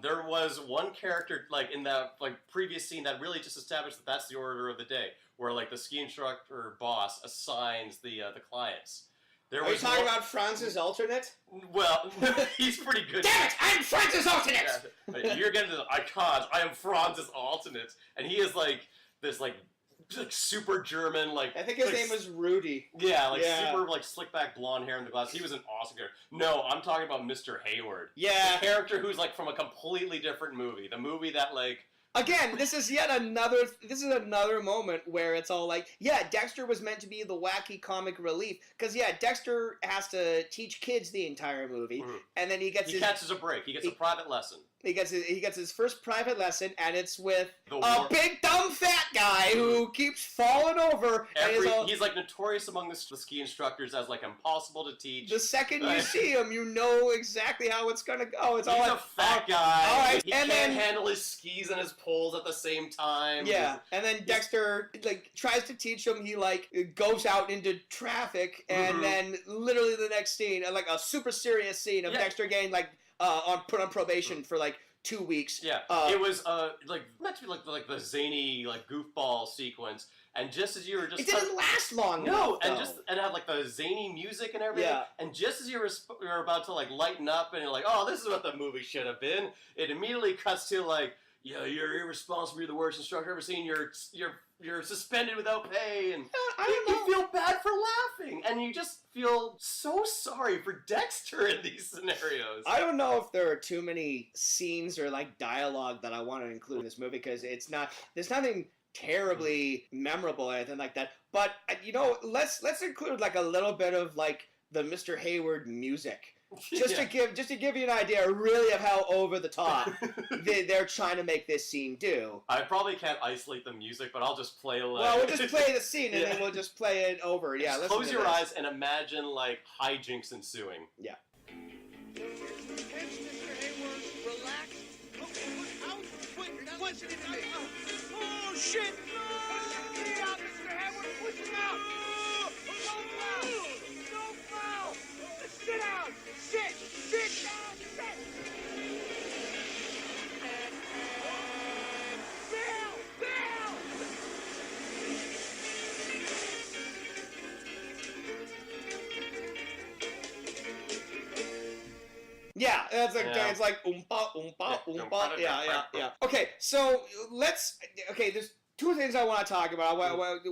C: there was one character, in that previous scene that really just established that that's the order of the day, where the ski instructor boss assigns the clients.
B: Are you talking about Franz's alternate?
C: Well, he's pretty good.
B: Damn it! I'm Franz's alternate!
C: Yeah, you're getting to I am Franz's alternate. And he is this super German,
B: I think his name was Rudy.
C: Yeah, super slick back blonde hair in the glasses. He was an awesome character. No, I'm talking about Mr. Hayward.
B: Yeah.
C: The character who's from a completely different movie. The movie that
B: Again, this is another moment where it's all Dexter was meant to be the wacky comic relief. Because, Dexter has to teach kids the entire movie. And then he
C: catches a break. He gets a private lesson.
B: He gets his first private lesson, and it's with a big dumb fat guy who who keeps falling over.
C: He's like notorious among the ski instructors as like impossible to teach.
B: The second you see him, you know exactly how it's gonna go. He's
C: a fat guy.
B: All right,
C: he can't handle his skis and his poles at the same time.
B: Yeah, and then Dexter like tries to teach him. He like goes out into traffic, and then literally the next scene, like a super serious scene of Dexter getting like put on probation for like 2 weeks.
C: Yeah, it was like meant to be like the zany like goofball sequence, and just as you were just
B: it didn't last long. No,
C: and it had like the zany music and everything. Yeah. And just as you were about to like lighten up and you're like, oh, this is what the movie should have been, it immediately cuts to like, yeah, you're irresponsible. You're the worst instructor I've ever seen. You're suspended without pay, and you feel bad for laughing, and you just feel so sorry for Dexter in these scenarios.
B: I don't know if there are too many scenes or like dialogue that I want to include in this movie because there's nothing terribly memorable or anything like that. But let's include like a little bit of like the Mr. Hayward music. Just to give you an idea, really, of how over the top they're trying to make this scene do.
C: I probably can't isolate the music, but I'll just play.
B: Well, we'll just play the scene and then we'll just play it over. Yeah,
C: just close your eyes and imagine like hijinks ensuing.
B: Yeah.
D: Relax.
E: Oh shit! Get out, Mr. Hayward! Push him out! Don't foul! Don't foul! Sit down! Sit down! Sit! Bill!
B: Yeah, it's like oompa. Yeah. Okay, so there's two things I want to talk about.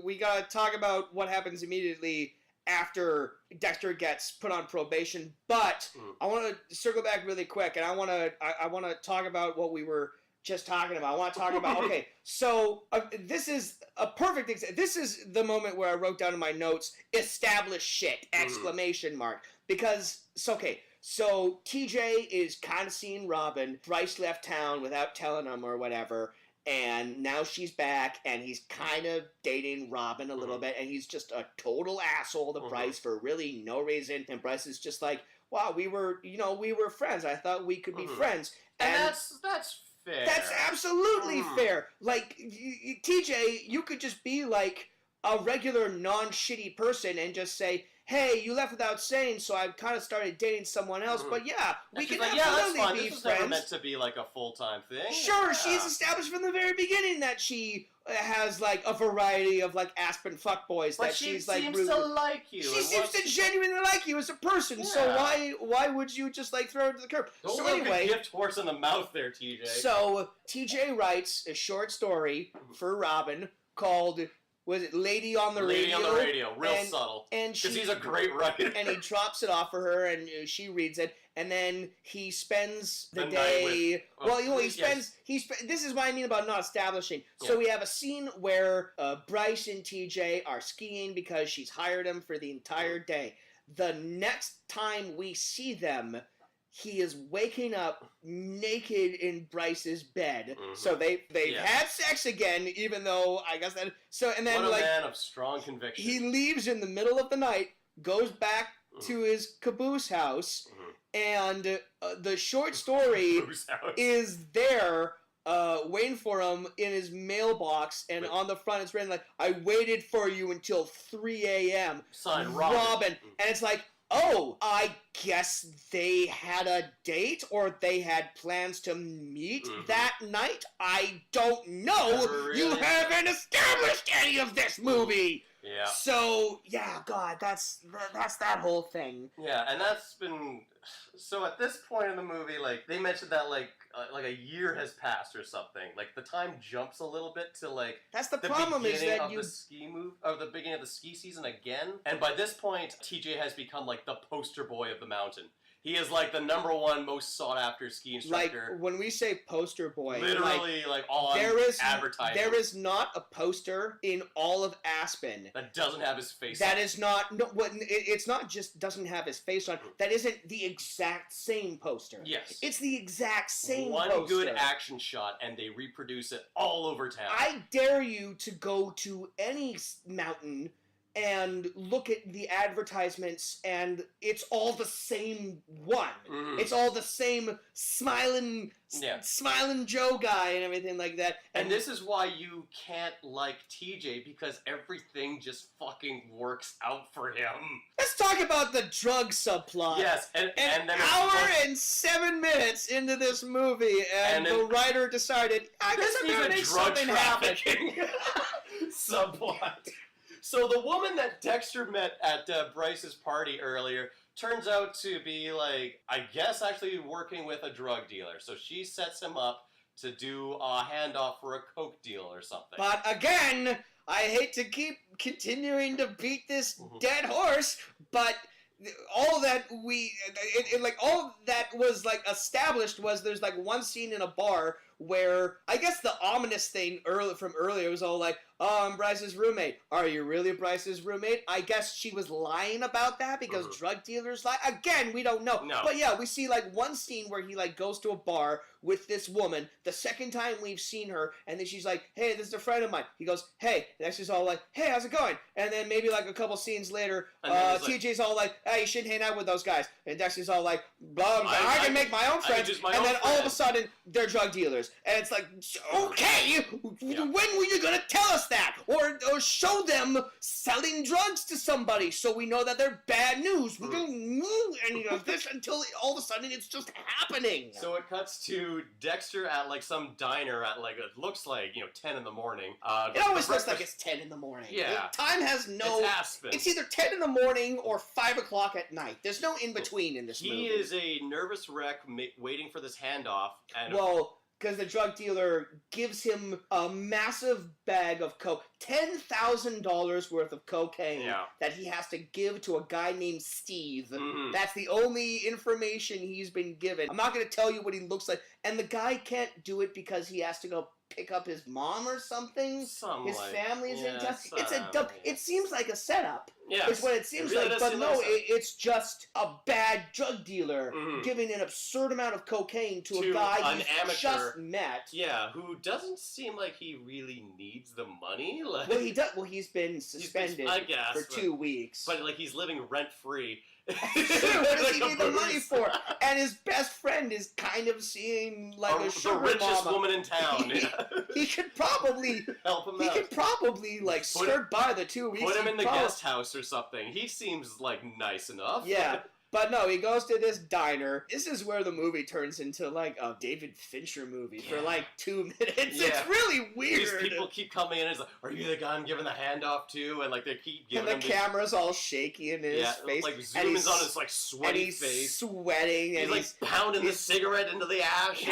B: We gotta talk about what happens immediately after Dexter gets put on probation, but I want to circle back really quick, and I want to talk about what we were just talking about. I want to talk about, okay, so this is a perfect example. This is the moment where I wrote down in my notes, established shit, exclamation mark, because, so TJ is kind of seeing Robin. Bryce left town without telling him or whatever, and now she's back, and he's kind of dating Robin a little bit, and he's just a total asshole to Bryce for really no reason, and Bryce is just like, wow, we were friends. I thought we could be friends.
C: And that's fair.
B: That's absolutely fair. Like, TJ, you could just be like a regular non-shitty person and just say, hey, you left without saying, so I kind of started dating someone else, but yeah, we can absolutely be
C: this was
B: friends.
C: Never meant to be like a full-time thing.
B: Sure, she's established from the very beginning that she has like a variety of like Aspen fuckboys that she's like.
C: She seems to like you.
B: She seems to genuinely like you as a person. So why would you just like throw her to the curb?
C: Don't
B: so
C: look
B: anyway,
C: a gift horse in the mouth there, TJ.
B: So TJ writes a short story for Robin called. Was it Lady on the Radio?
C: Lady on the Radio, real subtle. Because he's a great writer.
B: And he drops it off for her, and she reads it, and then he spends the
C: night
B: day.
C: with,
B: This is what I mean about not establishing. So we have a scene where Bryce and TJ are skiing because she's hired him for the entire day. The next time we see them, he is waking up naked in Bryce's bed. So they've had sex again, even though I guess that. So and then
C: what a man of strong conviction.
B: He leaves in the middle of the night, goes back to his caboose house, and the short story is there. Waiting for him in his mailbox, and on the front it's written like, I waited for you until 3 a.m.
C: Signed Robin.
B: And it's like, oh, I guess they had a date, or they had plans to meet that night? I don't know.
C: Really
B: you haven't established any of this movie!
C: Yeah.
B: So, yeah, God, that's that whole thing.
C: Yeah, and that's been... So at this point in the movie, like, they mentioned that, like a year has passed or something. Like, the time jumps a little bit to, like...
B: That's the problem is that
C: the beginning of the ski season again. And by this point, TJ has become, like, the poster boy of the mountain. He is like the #1 most sought after ski instructor.
B: Like when we say poster boy,
C: literally like on advertising.
B: There is not a poster in all of Aspen
C: that doesn't have his face
B: that
C: on.
B: is not it's not just doesn't have his face on. That isn't the exact same poster.
C: Yes.
B: It's the exact same
C: One
B: poster.
C: good action shot and they reproduce it all over town.
B: I dare you to go to any mountain and look at the advertisements, and it's all the same one.
C: Mhm.
B: It's all the same smiling Joe guy and everything like that.
C: And this is why you can't like TJ, because everything just fucking works out for him.
B: Let's talk about the drug subplot.
C: Yes, and then
B: hour and 7 minutes into this movie, and the writer decided, I guess I'm gonna make something happen.
C: Subplot. So the woman that Dexter met at Bryce's party earlier turns out to be, like, I guess actually working with a drug dealer. So she sets him up to do a handoff for a coke deal or something.
B: But again, I hate to keep continuing to beat this dead horse, but all that all that was like established was there's like one scene in a bar where I guess the ominous thing from earlier was all like, oh, I'm Bryce's roommate. Are you really Bryce's roommate? I guess she was lying about that because drug dealers lie. Again, we don't know.
C: No.
B: But yeah, we see like one scene where he like goes to a bar with this woman. The second time we've seen her, and then she's like, hey, this is a friend of mine. He goes, hey. And Dexter's all like, hey, how's it going? And then maybe like a couple scenes later, TJ's all like, hey, you shouldn't hang out with those guys. And Dexter's all like, blah, blah, I can make my own friends. And then all of a sudden, they're drug dealers. And it's like, okay, when were you going to tell us that? Or show them selling drugs to somebody so we know that they're bad news. We don't and you know this until all of a sudden it's just happening.
C: So it cuts to Dexter at like some diner at like, it looks like, 10 in the morning.
B: It always looks like it's 10 in the morning.
C: Yeah.
B: Time has no...
C: It's Aspen.
B: It's either 10 in the morning or 5 o'clock at night. There's no in-between in this movie.
C: He is a nervous wreck waiting for this handoff. And
B: because the drug dealer gives him a massive bag of coke, $10,000 worth of cocaine that he has to give to a guy named Steve. That's the only information he's been given. I'm not going to tell you what he looks like. And the guy can't do it because he has to go pick up his mom or something. His family is in town. It's a dumb. It seems like a setup.
C: Yes.
B: It's what it seems like. But no, it's just a bad drug dealer giving an absurd amount of cocaine to a guy he's just met.
C: Yeah, who doesn't seem like he really needs the money. Like,
B: well, he does. Well, he's been suspended for 2 weeks.
C: But like he's living rent free.
B: What does he need the money for? And his best friend is kind of seeing like a sugar
C: the richest
B: mama.
C: woman in town.
B: He could probably
C: help him out.
B: He could probably like skirt by the 2 weeks.
C: Put him in the guest house or something. He seems like nice enough.
B: Yeah. But no, he goes to this diner. This is where the movie turns into like a David Fincher movie for like 2 minutes. Yeah. It's really weird.
C: These people keep coming in and it's like, are you the guy I'm giving the handoff to? And like they keep giving
B: and the camera's all shaky in his face.
C: Like zooms on his like sweaty face.
B: He's sweating.
C: And he's like pounding the cigarette into the ash.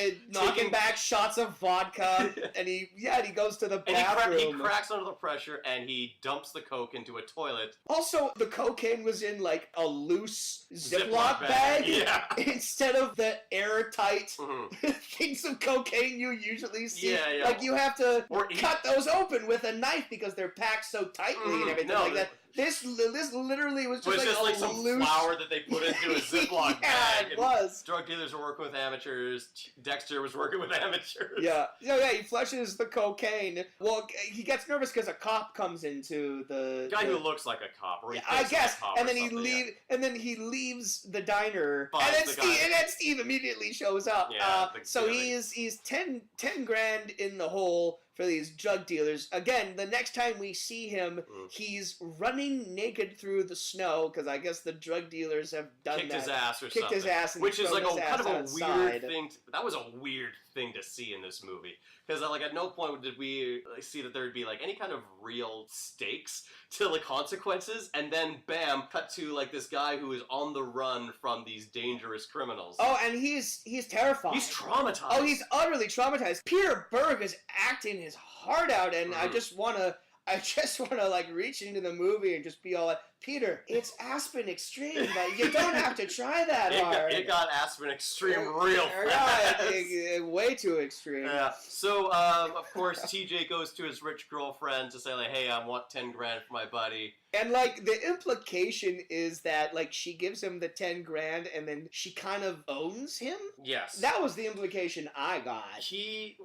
B: And knocking back shots of vodka. And he goes to the bathroom.
C: He cracks under the pressure and he dumps the coke into a toilet.
B: Also, the cocaine was in like a loose Ziploc bag instead of the airtight things of cocaine you usually see. Like you have to cut those open with a knife because they're packed so tightly and everything like that. This literally was just like
C: some
B: loose
C: flour that they put into a Ziploc bag.
B: It was.
C: Drug dealers were working with amateurs. Dexter was working with amateurs.
B: Yeah. He flushes the cocaine. Well, he gets nervous because a cop comes into the
C: guy who looks like a cop, or
B: I guess. And then he leaves the diner. And then Steve immediately shows up.
C: Yeah,
B: so he's 10 grand in the hole for these drug dealers. Again, the next time we see him, he's running naked through the snow, because I guess the drug dealers have done
C: Kicked
B: that.
C: his ass or
B: Kicked
C: something.
B: his ass and
C: which is like a kind of a
B: outside.
C: weird thing. That was a weird thing to see in this movie. Because like at no point did we see that there would be like any kind of real stakes to the consequences, and then bam, cut to like this guy who is on the run from these dangerous criminals.
B: Oh, and he's terrified.
C: He's traumatized.
B: Oh, he's utterly traumatized. Peter Berg is acting his heart out, and I just want to like reach into the movie and just be all like, Peter, it's Aspen Extreme, but you don't have to try that hard.
C: It got Aspen Extreme real
B: Yeah,
C: fast.
B: way too extreme.
C: Yeah. So, of course, TJ goes to his rich girlfriend to say, like, hey, I want 10 grand for my buddy.
B: And, like, the implication is that, like, she gives him the 10 grand and then she kind of owns him?
C: Yes.
B: That was the implication I got.
C: He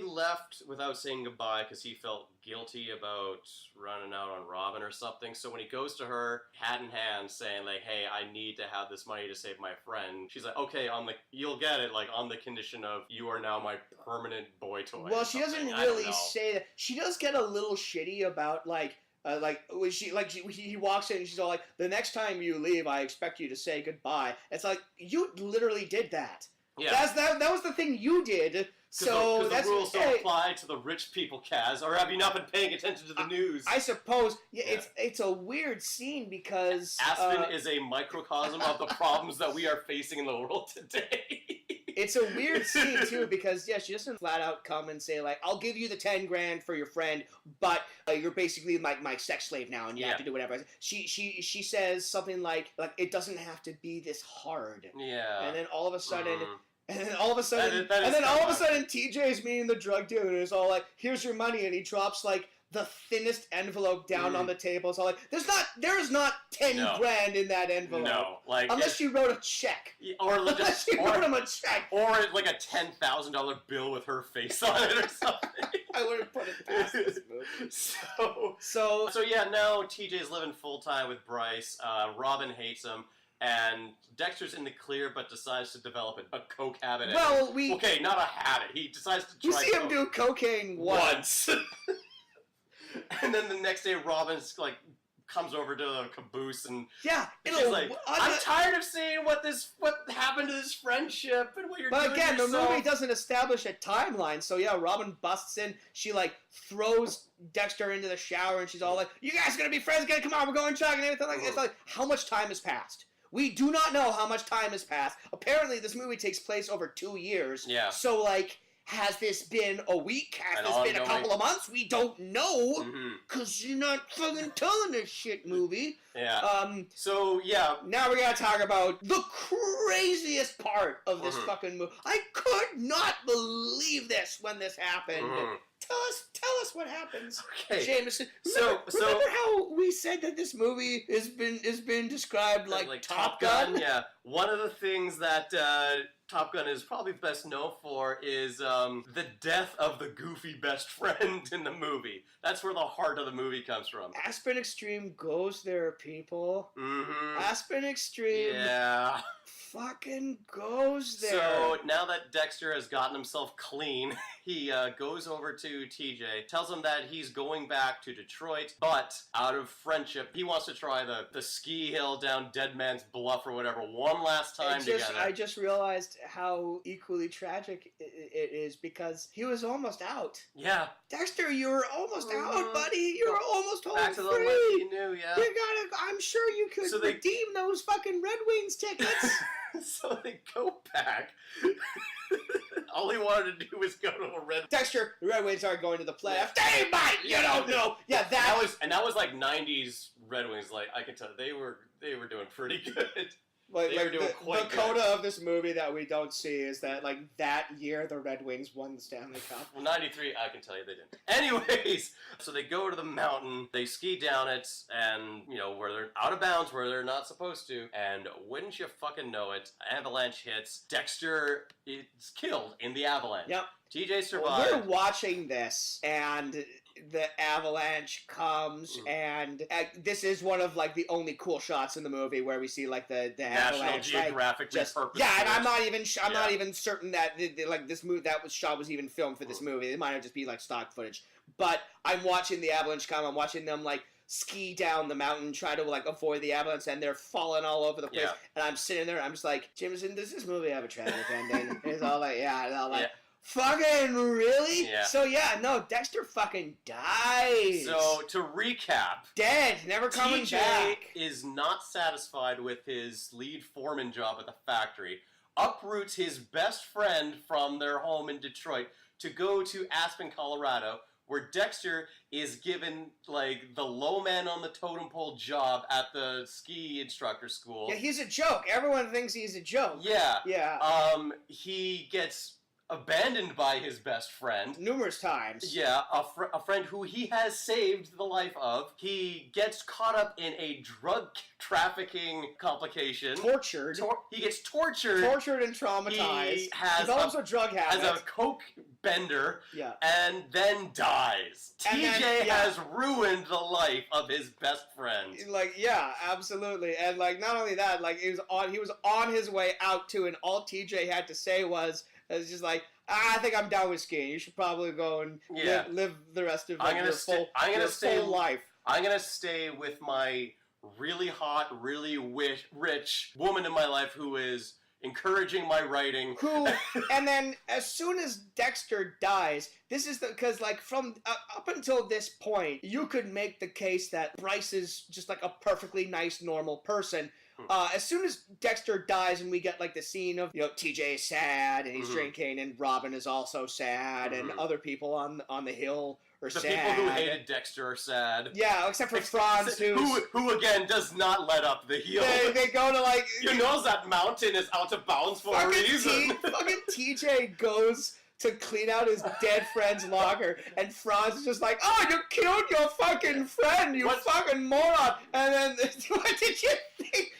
C: left without saying goodbye because he felt guilty about running out on Robin or something. So when he goes to her, hat in hand, saying, like, hey, I need to have this money to save my friend, she's like, okay, you'll get it, like, on the condition of you are now my permanent boy toy.
B: Well, she doesn't really say that. She does get a little shitty about, when he walks in and she's all like, the next time you leave, I expect you to say goodbye. It's like, you literally did that.
C: Yeah.
B: That was the thing you did. So
C: the rules don't apply to the rich people, Kaz. Or have you not been paying attention to the news?
B: I suppose. Yeah. It's a weird scene because
C: Aspen is a microcosm of the problems that we are facing in the world today.
B: It's a weird scene too because she doesn't flat out come and say like, I'll give you the 10 grand for your friend, but you're basically my sex slave now and you have to do whatever. She says something like it doesn't have to be this hard.
C: Yeah.
B: And then all of a sudden. And then all of a sudden, TJ's meeting the drug dealer and is all like, "Here's your money," and he drops like the thinnest envelope down on the table. It's all like, "There's not 10 grand in that envelope."
C: No, like
B: unless you wrote a check,
C: or
B: unless you wrote him a check,
C: or like a $10,000 bill with her face on it or something.
B: I wouldn't put it past this movie.
C: So yeah, now TJ's living full time with Bryce. Robin hates him. And Dexter's in the clear, but decides to develop a coke habit.
B: Well,
C: okay, not a habit. He decides to try.
B: You see him do cocaine once.
C: And then the next day, Robin's like comes over to the caboose and
B: she's
C: like, I'm tired of seeing what happened to this friendship and what you're doing.
B: But again,
C: yourself.
B: The movie doesn't establish a timeline. So yeah, Robin busts in. She like throws Dexter into the shower, and she's all like, "You guys gonna be friends again? Come on, we're going chugging." And everything. It's like, how much time has passed? We do not know how much time has passed. Apparently, this movie takes place over 2 years.
C: Yeah.
B: So, like, has this been a week? Has this been a couple of months? We don't know. Because you're not fucking telling this shit, movie.
C: Yeah. So, yeah.
B: Now we gotta talk about the craziest part of this fucking movie. I could not believe this when this happened. Tell us what happens, Jameson. Remember how we said that this movie has been described like Top Gun?
C: Yeah. One of the things that Top Gun is probably best known for is the death of the goofy best friend in the movie. That's where the heart of the movie comes from.
B: Aspen Extreme goes there, people. Aspen Extreme.
C: Yeah.
B: Fucking goes there.
C: So now that Dexter has gotten himself clean, he goes over to TJ, tells him that he's going back to Detroit, but out of friendship, he wants to try the ski hill down Dead Man's Bluff or whatever one last time together.
B: I just realized how equally tragic it is because he was almost out.
C: Yeah.
B: Dexter, you were almost out, buddy. You were almost home
C: back to
B: free.
C: the life you knew, yeah.
B: I'm sure you could redeem those fucking Red Wings tickets.
C: So they go back. All he wanted to do was go to a Red.
B: Dexter, the Red Wings aren't going to the playoffs. They might, you don't know. Yeah, that
C: was like '90s Red Wings. Like I can tell they were doing pretty good.
B: They were doing quite good. The coda of this movie that we don't see is that like that year the Red Wings won the Stanley Cup.
C: Well, '93, I can tell you they didn't. Anyways, so they go to the mountain, they ski down it, and where they're out of bounds, where they're not supposed to, and wouldn't you fucking know it, avalanche hits. Dexter is killed in the avalanche.
B: Yep.
C: TJ survived.
B: We're watching this, and the avalanche comes, and this is one of like the only cool shots in the movie where we see like the
C: National
B: avalanche.
C: Geographic
B: And I'm not even certain that this movie shot was even filmed for this movie. It might have just been like stock footage. But I'm watching the avalanche come. I'm watching them like ski down the mountain, try to like avoid the avalanche, and they're falling all over the place.
C: Yeah.
B: And I'm sitting there, I'm just like, Jameson, does this movie have a tragic ending? And it's all like, yeah, and I'm like. Yeah. Fucking really?
C: Yeah.
B: So yeah, no, Dexter fucking dies.
C: So to recap,
B: dead, never coming back.
C: Is not satisfied with his lead foreman job at the factory. Uproots his best friend from their home in Detroit to go to Aspen, Colorado, where Dexter is given, like, the low man on the totem pole job at the ski instructor school.
B: Yeah, he's a joke. Everyone thinks he's a joke.
C: Yeah.
B: Yeah.
C: He gets abandoned by his best friend.
B: Numerous times.
C: Yeah, a friend who he has saved the life of. He gets caught up in a drug trafficking complication.
B: Tortured.
C: He gets tortured.
B: Tortured and traumatized.
C: He has
B: develops a drug habit.
C: As a coke bender.
B: Yeah.
C: And then dies.
B: And
C: TJ
B: then, yeah.
C: has ruined the life of his best friend.
B: Like, yeah, absolutely. And, like, not only that, like, he was on his way out, too, and all TJ had to say was just like, I think I'm down with skiing. You should probably go and live the rest of your full life.
C: I'm going to stay with my really hot, really rich woman in my life who is encouraging my writing.
B: And then as soon as Dexter dies, this is because, like, from up until this point, you could make the case that Bryce is just like a perfectly nice, normal person. As soon as Dexter dies and we get, like, the scene of, TJ is sad and he's drinking and Robin is also sad and other people on the hill are sad.
C: The people who hated Dexter are sad.
B: Yeah, except for Franz,
C: who again does not let up the heel.
B: They go to, like...
C: You know that mountain is out of bounds for a reason.
B: Fucking TJ goes to clean out his dead friend's locker, and Franz is just like, oh, you killed your fucking friend, you fucking moron! And then, what did you think?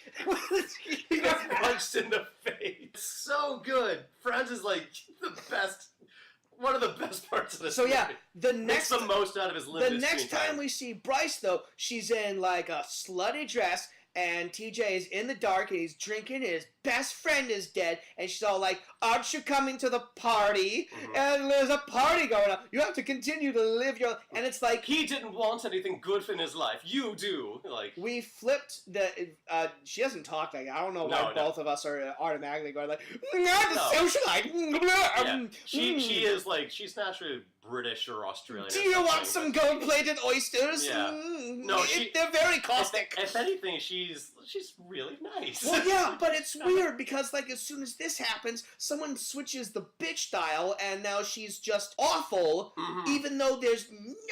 C: He got punched in the face. So good. Franz is like the best, one of the best parts of this movie.
B: Yeah, makes
C: the most out of his limited
B: The next time we see Bryce, though, she's in like a slutty dress, and TJ is in the dark, and he's drinking, and his best friend is dead, and she's all like, aren't you coming to the party? And there's a party going on. You have to continue to live your... And it's like...
C: He didn't want anything good in his life. You do. Like...
B: We flipped the... she doesn't talk like... I don't know why both of us are automatically going like... Not the socialite!
C: Yeah. She is like... She's naturally British or Australian.
B: Do you want some gold-plated oysters?
C: Yeah. No,
B: they're very caustic.
C: If anything, she's really nice.
B: Well, yeah, but it's weird because, like, as soon as this happens, someone switches the bitch dial, and now she's just awful, even though there's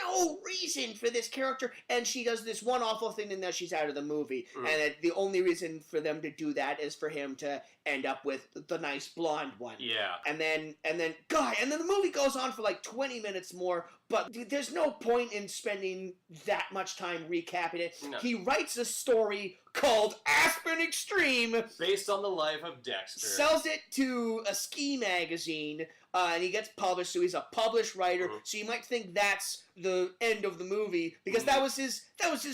B: no reason for this character, and she does this one awful thing, and now she's out of the movie. And the only reason for them to do that is for him to end up with the nice blonde one.
C: Yeah.
B: And then the movie goes on for like 20 minutes more, but there's no point in spending that much time recapping it. No. He writes a story called Aspen Extreme.
C: Based on the life of Dexter.
B: Sells it to a ski magazine, and he gets published, so he's a published writer. So you might think that's the end of the movie, because that was his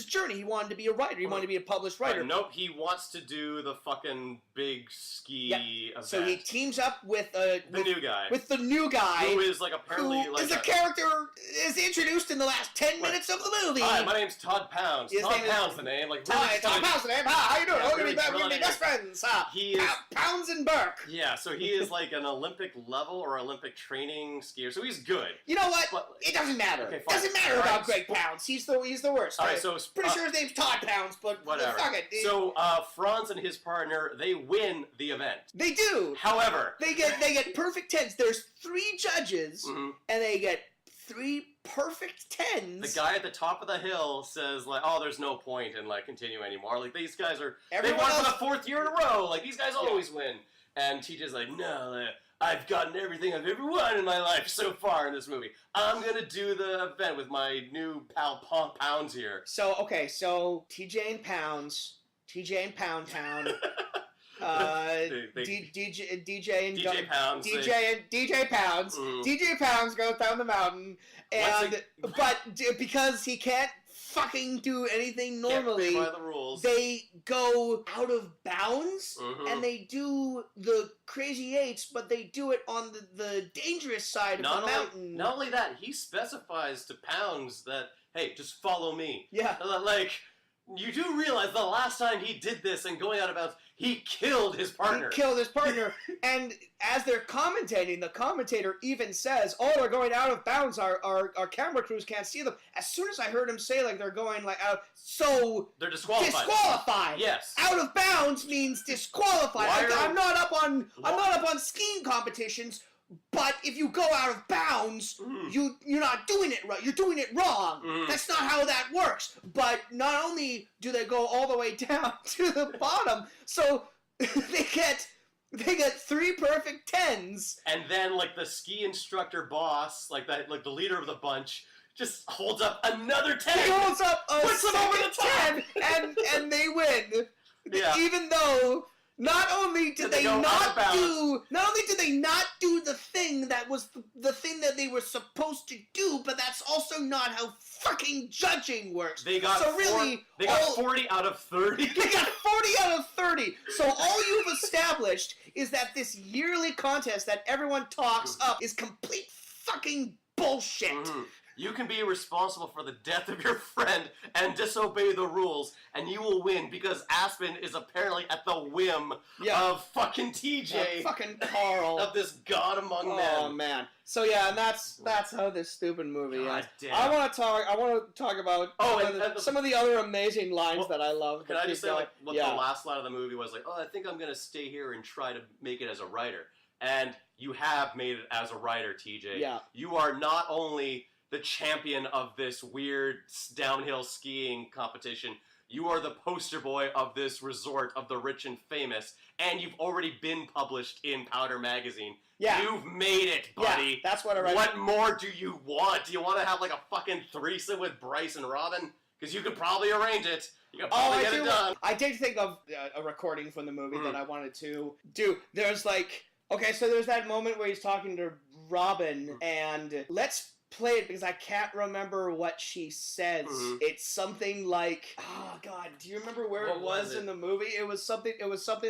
B: journey. He wanted to be a writer. He wanted to be a published writer.
C: Nope, he wants to do the fucking big ski event.
B: So he teams up with the new guy.
C: Who is like apparently
B: who
C: like
B: is a character is introduced in the last 10 minutes of the movie.
C: Hi, my name's Todd Pounds. Todd Pounds the name. Like,
B: Hi, Todd Pounds the name. Hi, how you doing?
C: Yeah,
B: We're going to be best friends.
C: He is
B: Pounds and Burke.
C: Yeah, so he is like an Olympic level or Olympic training skier. So he's good.
B: You know what? But, it doesn't matter. Okay, doesn't matter about Greg Pounds. He's the worst.
C: All right, so
B: pretty sure his name's Todd Pounds, but
C: whatever.
B: Fuck it.
C: So Franz and his partner, they win the event.
B: They do.
C: However,
B: they get perfect 10s. There's 3 judges, and they get 3 perfect 10s.
C: The guy at the top of the hill says like, "Oh, there's no point in like continuing anymore. Like these guys they won for the 4th year in a row. Like these guys always win." And TJ's like, "No, I've gotten everything I've ever won in my life so far in this movie. I'm gonna do the event with my new pal Pounds here."
B: So TJ and Pounds, TJ and Pound Town. DJ Pounds. DJ Pounds goes down the mountain, and because he can't fucking do anything normally,
C: by the rules,
B: they go out of bounds, and they do the Crazy 8s, but they do it on the dangerous side of the mountain.
C: Not only that, he specifies to Pounds that, hey, just follow me.
B: Yeah.
C: Like, you do realize the last time he did this and going out of bounds, he killed his partner. And as they're commentating, the commentator even says, "Oh, they're going out of bounds. Our camera crews can't see them." As soon as I heard him say, like, they're going, like, out, so... They're disqualified.
B: Disqualified!
C: Yes.
B: Out of bounds means disqualified. I'm not up on skiing competitions. but if you go out of bounds, you're not doing it right. You're doing it wrong. That's not how that works. But not only do they go all the way down to the bottom, so they get 3 perfect 10s.
C: And then, like, the ski instructor boss, like the leader of the bunch, just holds up another 10.
B: He holds up a
C: puts them over the top.
B: 10, and they win.
C: Yeah.
B: Even though not only did they not do the thing that was the thing that they were supposed to do, but that's also not how fucking judging works.
C: They got 40 out of 30.
B: They got 40 out of 30. So all you've established is that this yearly contest that everyone talks up is complete fucking bullshit.
C: You can be responsible for the death of your friend and disobey the rules, and you will win because Aspen is apparently at the whim of fucking TJ.
B: Fucking Carl.
C: Of this god among men.
B: Oh, man. So, yeah, and that's how this stupid movie
C: God
B: is.
C: damn.
B: I want to talk about some of the other amazing lines that I love.
C: Can I just say, like, what the last line of the movie was? Like, I think I'm going to stay here and try to make it as a writer. And you have made it as a writer, TJ.
B: Yeah.
C: You are not only the champion of this weird downhill skiing competition, you are the poster boy of this resort of the rich and famous, and you've already been published in Powder Magazine.
B: Yeah.
C: You've made it, buddy.
B: Yeah, that's what I read.
C: What more do you want? Do you want to have like a fucking threesome with Bryce and Robin? Because you could probably arrange it. You could probably get it done.
B: I did think of a recording from the movie that I wanted to do. There's like, okay, so there's that moment where he's talking to Robin, and let's play it because I can't remember what she says. It's something like, oh god, do you remember where it was in the movie? It was something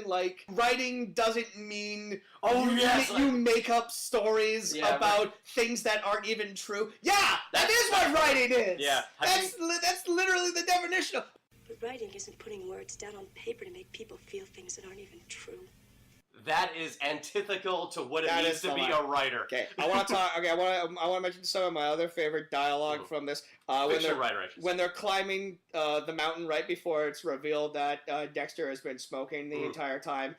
B: like, writing doesn't mean you make up stories about things that aren't even true. Yeah, that is what writing is.
C: Yeah.
B: That's literally the definition of.
F: But writing isn't putting words down on paper to make people feel things that aren't even true.
C: That is antithetical to what it means to be a writer.
B: Okay, I want to talk. Okay, I want to mention some of my other favorite dialogue from this. When they're climbing the mountain right before it's revealed that Dexter has been smoking the entire time.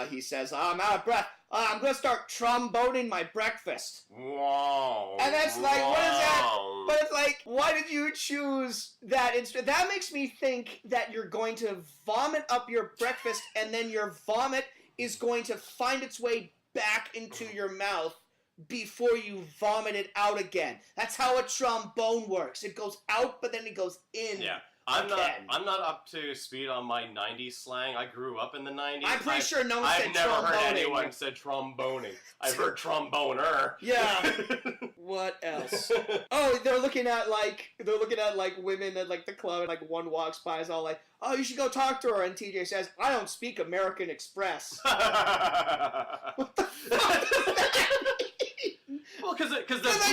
B: He says, "I'm out of breath. I'm gonna start tromboning my breakfast."
C: Whoa.
B: And that's like, what is that? But it's like, why did you choose that instrument? That makes me think that you're going to vomit up your breakfast, and then your vomit is going to find its way back into your mouth before you vomit it out again. That's how a trombone works. It goes out, but then it goes in.
C: Yeah. I'm not up to speed on my 90s slang. I grew up in the 90s.
B: I'm pretty sure no one said
C: I've never heard
B: tromboning.
C: anyone said tromboning. I've heard tromboner.
B: Yeah. What else? Oh, they're looking at women at like the club, and like one walks by, is all like, "Oh, you should go talk to her," and TJ says, "I don't speak American Express." What the fuck does that mean?
C: Well, because
B: I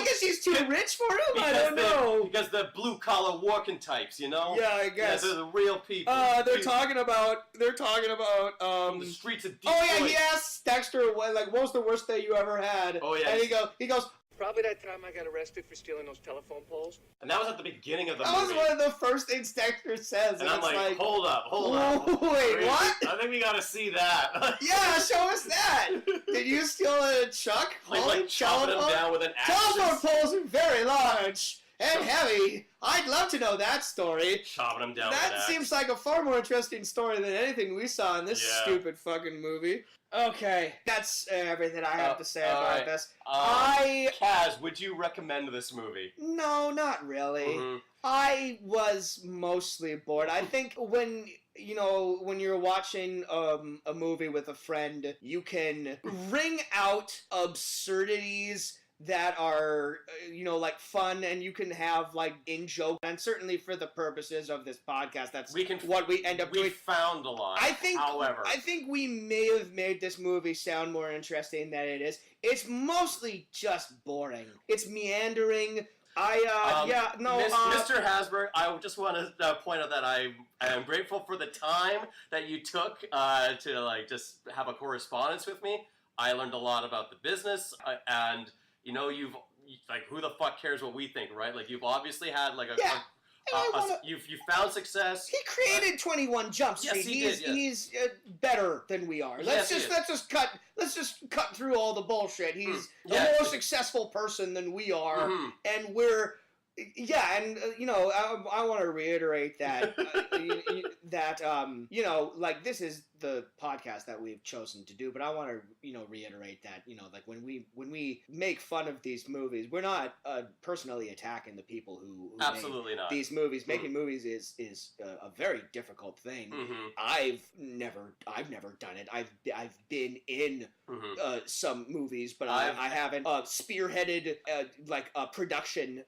B: guess she's too rich for him. I don't know.
C: Because the blue collar working types, you know.
B: Yeah, I guess.
C: Yeah, they're the real people.
B: They're talking about
C: from the streets of Detroit.
B: Oh yeah, he asks Dexter what was the worst day you ever had.
C: Oh yeah.
B: And he goes.
D: Probably that time I got arrested for stealing those telephone poles.
C: And that was at the beginning of the
B: movie. That was one of the first things Dexter says.
C: And I'm like, hold up.
B: Wait, what?
C: I think we gotta see that.
B: Yeah, show us that. Did you steal a Chuck?
C: Like chopping him down with an axe.
B: Telephone poles are very large and heavy. I'd love to know that story.
C: Chopping him down with
B: That
C: an axe.
B: seems like a far more interesting story than anything we saw in this stupid fucking movie. Okay, that's everything I have to say about this.
C: Kaz, would you recommend this movie?
B: No, not really. I was mostly bored. I think when you're watching a movie with a friend, you can wring out absurdities that are, like fun, and you can have like in-joke, and certainly for the purposes of this podcast, that's what we end up doing.
C: We found a lot. I
B: think we may have made this movie sound more interesting than it is. It's mostly just boring. It's meandering.
C: Mr. Hasberg, I just want to point out that I am grateful for the time that you took to like just have a correspondence with me. I learned a lot about the business, and you've like, who the fuck cares what we think, right? Like, you've obviously had like You found success.
B: He created 21 Jump Street.
C: Yes,
B: He's better than we are. Let's just cut through all the bullshit. He's a more successful person than we are, and we're. Yeah, and I want to reiterate that like this is the podcast that we've chosen to do, but I want to reiterate that like when we make fun of these movies, we're not personally attacking the people who
C: absolutely not
B: these movies. Making movies is a very difficult thing. I've never done it. I've been in some movies, but I haven't spearheaded like a production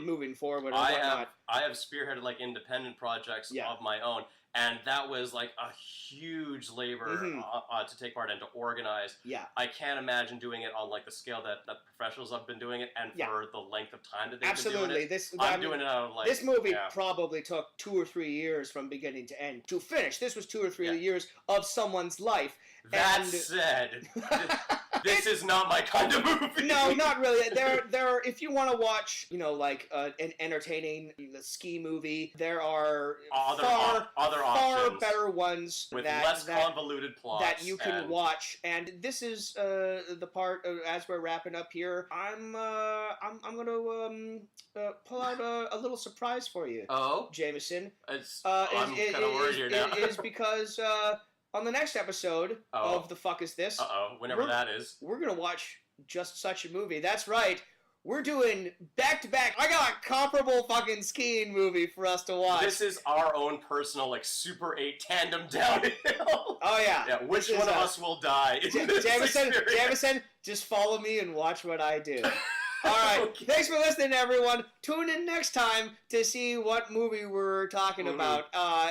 B: moving forward.
C: I have spearheaded like independent projects of my own, and that was like a huge labor to take part in, to organize.
B: Yeah,
C: I can't imagine doing it on like the scale that professionals have been doing it, and for the length of time that they've been doing it. I'm doing it out of like
B: this movie probably took 2 or 3 years from beginning to end to finish. This was 2 or 3 years of someone's life.
C: That said, this is not my kind of movie.
B: No, not really. There. If you want to watch, like an entertaining ski movie, there are
C: other
B: far
C: options
B: better ones
C: with less convoluted plots
B: that you can watch. And this is the part as we're wrapping up here. I'm gonna pull out a little surprise for you.
C: Oh,
B: Jameson.
C: I'm kind of worried here now.
B: It is because. On the next episode of The Fuck Is This?
C: Whenever that is.
B: We're going to watch just such a movie. That's right. We're doing back-to-back. I got a comparable fucking skiing movie for us to watch.
C: This is our own personal, like, Super 8 tandem downhill.
B: Oh, yeah.
C: Yeah, which one of us will die?
B: Jameson, just follow me and watch what I do. All right. Okay. Thanks for listening, everyone. Tune in next time to see what movie we're talking about.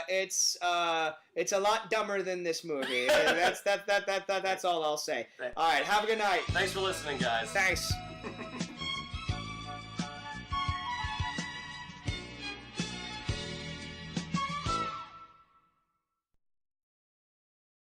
B: It's a lot dumber than this movie. That's all I'll say. All right. Have a good night.
C: Thanks for listening, guys.
B: Thanks.